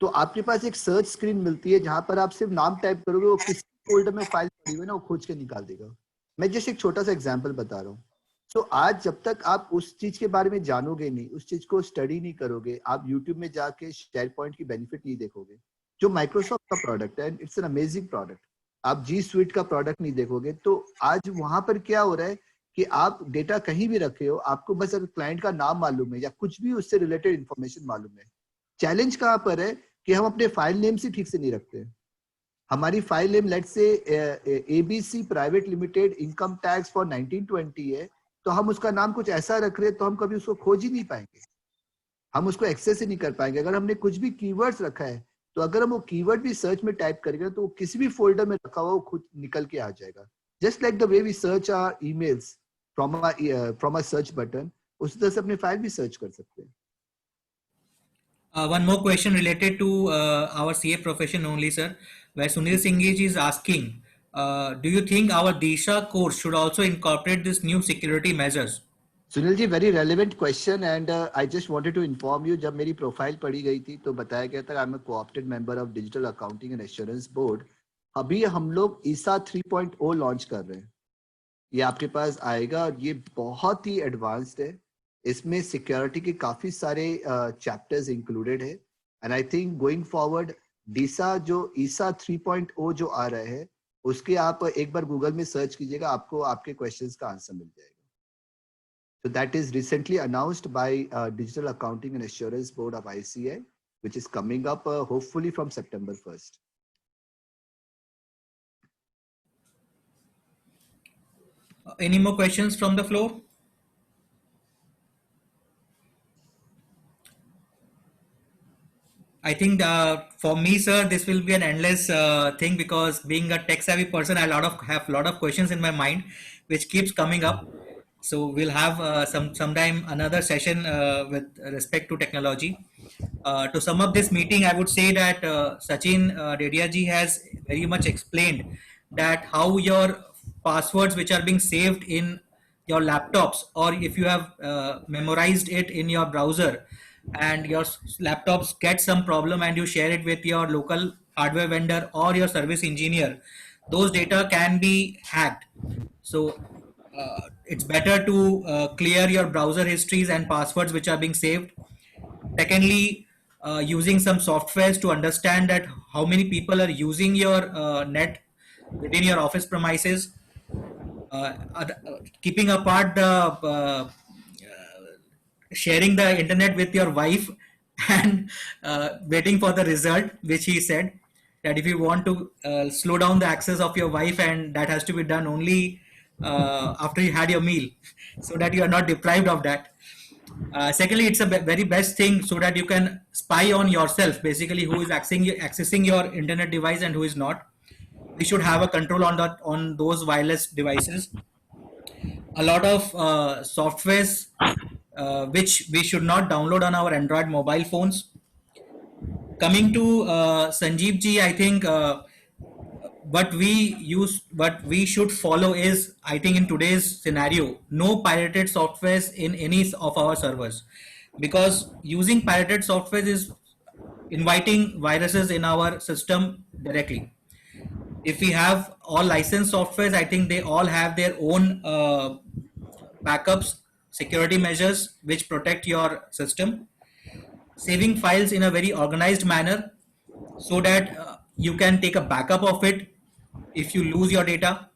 तो आपके पास एक सर्च स्क्रीन मिलती है जहां पर आप सिर्फ नाम टाइप करोगे, वो किसी फोल्डर में फाइल पड़ी हुई है ना, वो खोज के निकाल देगा. मैं जस्ट एक छोटा सा एग्जांपल बता रहा हूँ. सो आज जब तक आप उस चीज के बारे में जानोगे नहीं, उस चीज को स्टडी नहीं करोगे, आप यूट्यूब में जाके शेयर पॉइंट की बेनिफिट नहीं देखोगे, जो माइक्रोसॉफ्ट का प्रोडक्ट है, इट्स एन अमेजिंग प्रोडक्ट, आप जी स्वीट का प्रोडक्ट नहीं देखोगे, तो आज वहां पर क्या हो रहा है कि आप डेटा कहीं भी रखे हो, आपको बस अगर क्लाइंट का नाम मालूम है या कुछ भी उससे रिलेटेड इंफॉर्मेशन मालूम है, चैलेंज कहाँ पर है कि हम अपने फाइल नेम से ठीक से नहीं रखते। हमारी file name let's say ABC private limited income tax for 1920 है, तो हम उसका नाम कुछ ऐसा रख रहे हैं तो हम कभी उसको खोज ही नहीं पाएंगे, हम उसको एक्सेस ही नहीं कर पाएंगे। अगर हमने कुछ भी कीवर्ड्स रखा है तो अगर हम वो कीवर्ड भी सर्च में टाइप करेंगे तो वो किसी भी फोल्डर में रखा हुआ वो खुद निकल के आ जाएगा। Just like the way we search our emails from a search button, उसी तरह से अपने फाइल भी सर्च कर सकते हैं। One more question related to our CA profession only, sir, where Sunil Singh is asking, do you think our Disha course should also incorporate this new security measures? Sunil ji, very relevant question and I just wanted to inform you, जब मेरी profile पढ़ी गई थी तो बताया गया था I am a co-opted member of digital accounting and assurance board. अभी हम लोग ईसा 3.0 लॉन्च कर रहे हैं, ये आपके पास आएगा और ये बहुत ही एडवांस्ड है। इसमें सिक्योरिटी के काफी सारे चैप्टर्स इंक्लूडेड है and I think going forward DISA जो ईसा 3.0 जो आ रहा है उसके आप एक बार गूगल में सर्च कीजिएगा, आपको आपके क्वेश्चंस का आंसर मिल जाएगा। So that is recently announced by Digital Accounting and Assurance Board of ICA, which is coming up hopefully from September 1st. Any more questions from the floor? I think for me, sir, this will be an endless thing, because being a tech savvy person, I have a lot of questions in my mind, which keeps coming up. So we'll have sometime another session with respect to technology. To sum up this meeting, I would say that Sachin Dedia ji has very much explained that how your passwords which are being saved in your laptops, or if you have memorized it in your browser and your laptops get some problem and you share it with your local hardware vendor or your service engineer, those data can be hacked. So it's better to clear your browser histories and passwords which are being saved. Secondly, using some softwares to understand that how many people are using your net within your office premises. Keeping apart the sharing the internet with your wife and waiting for the result, which he said that if you want to slow down the access of your wife, and that has to be done only after you had your meal, so that you are not deprived of that. Secondly, it's a very best thing so that you can spy on yourself, basically who is accessing your internet device and who is not. We should have a control on that, on those wireless devices. A lot of softwares which we should not download on our Android mobile phones. Coming to Sanjeev ji, I think what we should follow is, I think in today's scenario, no pirated softwares in any of our servers, because using pirated softwares is inviting viruses in our system directly. If we have all licensed softwares, I think they all have their own backups, security measures which protect your system. Saving files in a very organized manner so that you can take a backup of it if you lose your data.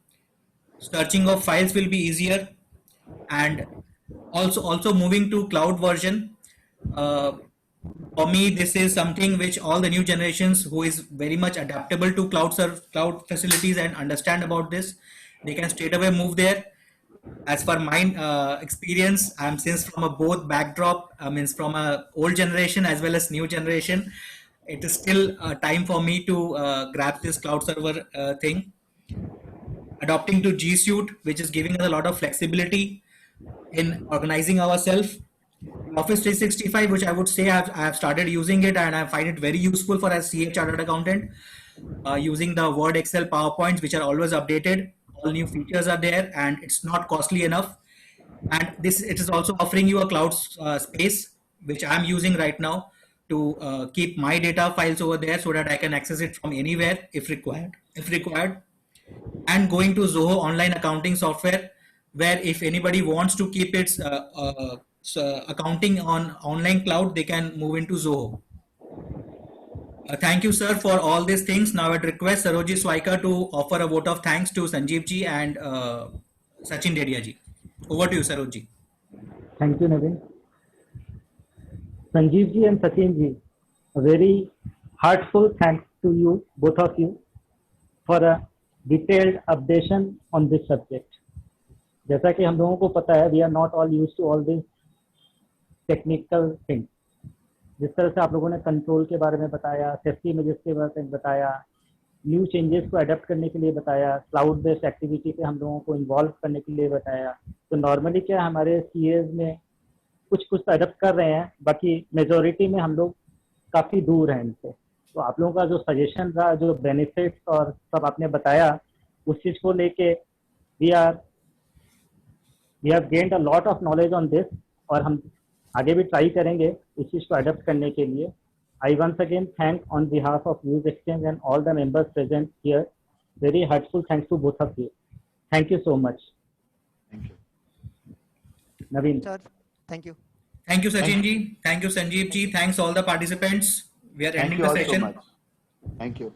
Searching of files will be easier, and also moving to cloud version. For me, this is something which all the new generations who is very much adaptable to cloud facilities and understand about this, they can straight away move there. As for my experience, I'm since from a both backdrop, means from a old generation as well as new generation. It is still time for me to grab this cloud server thing. Adopting to G Suite, which is giving us a lot of flexibility in organizing ourselves. Office 365, which I would say I have started using it and I find it very useful for a CA chartered accountant. Using the Word, Excel, PowerPoints, which are always updated. All new features are there and it's not costly enough. And it is also offering you a cloud space, which I'm using right now to keep my data files over there so that I can access it from anywhere if required. And going to Zoho online accounting software, where if anybody wants to keep its accounting on online cloud, they can move into Zoho. Thank you, sir, for all these things. Now I'd request Sarojji Swaikar to offer a vote of thanks to Sanjeev ji and Sachin Dedia ji. Over to you, Sarojji. Thank you, Naveen. Sanjeev ji and Sachin ji, A very heartful thanks to you, both of you, for a detailed updation on this subject. जैसा कि हम लोगों को पता है, we are not all used to all these technical things. जिस तरह से आप लोगों ने कंट्रोल के बारे में बताया, सेफ्टी मेजर्स के बारे में बताया, न्यू चेंजेस को अडेप्ट करने के लिए बताया, क्लाउड बेस्ड एक्टिविटी पे हम लोगों को इन्वॉल्व करने के लिए बताया, तो नॉर्मली क्या हमारे सीएज में कुछ कुछ अडेप्ट कर रहे हैं, बाकी मेजोरिटी में हम लोग काफ़ी दूर हैं इनसे. तो आप लोगों का जो सजेशन था, जो बेनिफिट्स और सब आपने बताया, उस चीज़ को लेके we have gained a lot of knowledge on this, और हम आगे भी ट्राई करेंगे इस चीज़ को अडेप्ट करने के लिए. I once again thank on behalf of News Exchange and all the members present here. Very heartful thanks to both of you. Thank you so much. Thank you. Naveen. Sir, thank you. Thank you, Sachin ji. Thank you, Sanjeev ji. Thanks all the participants. We are Thank ending you the all so session. much. Thank you.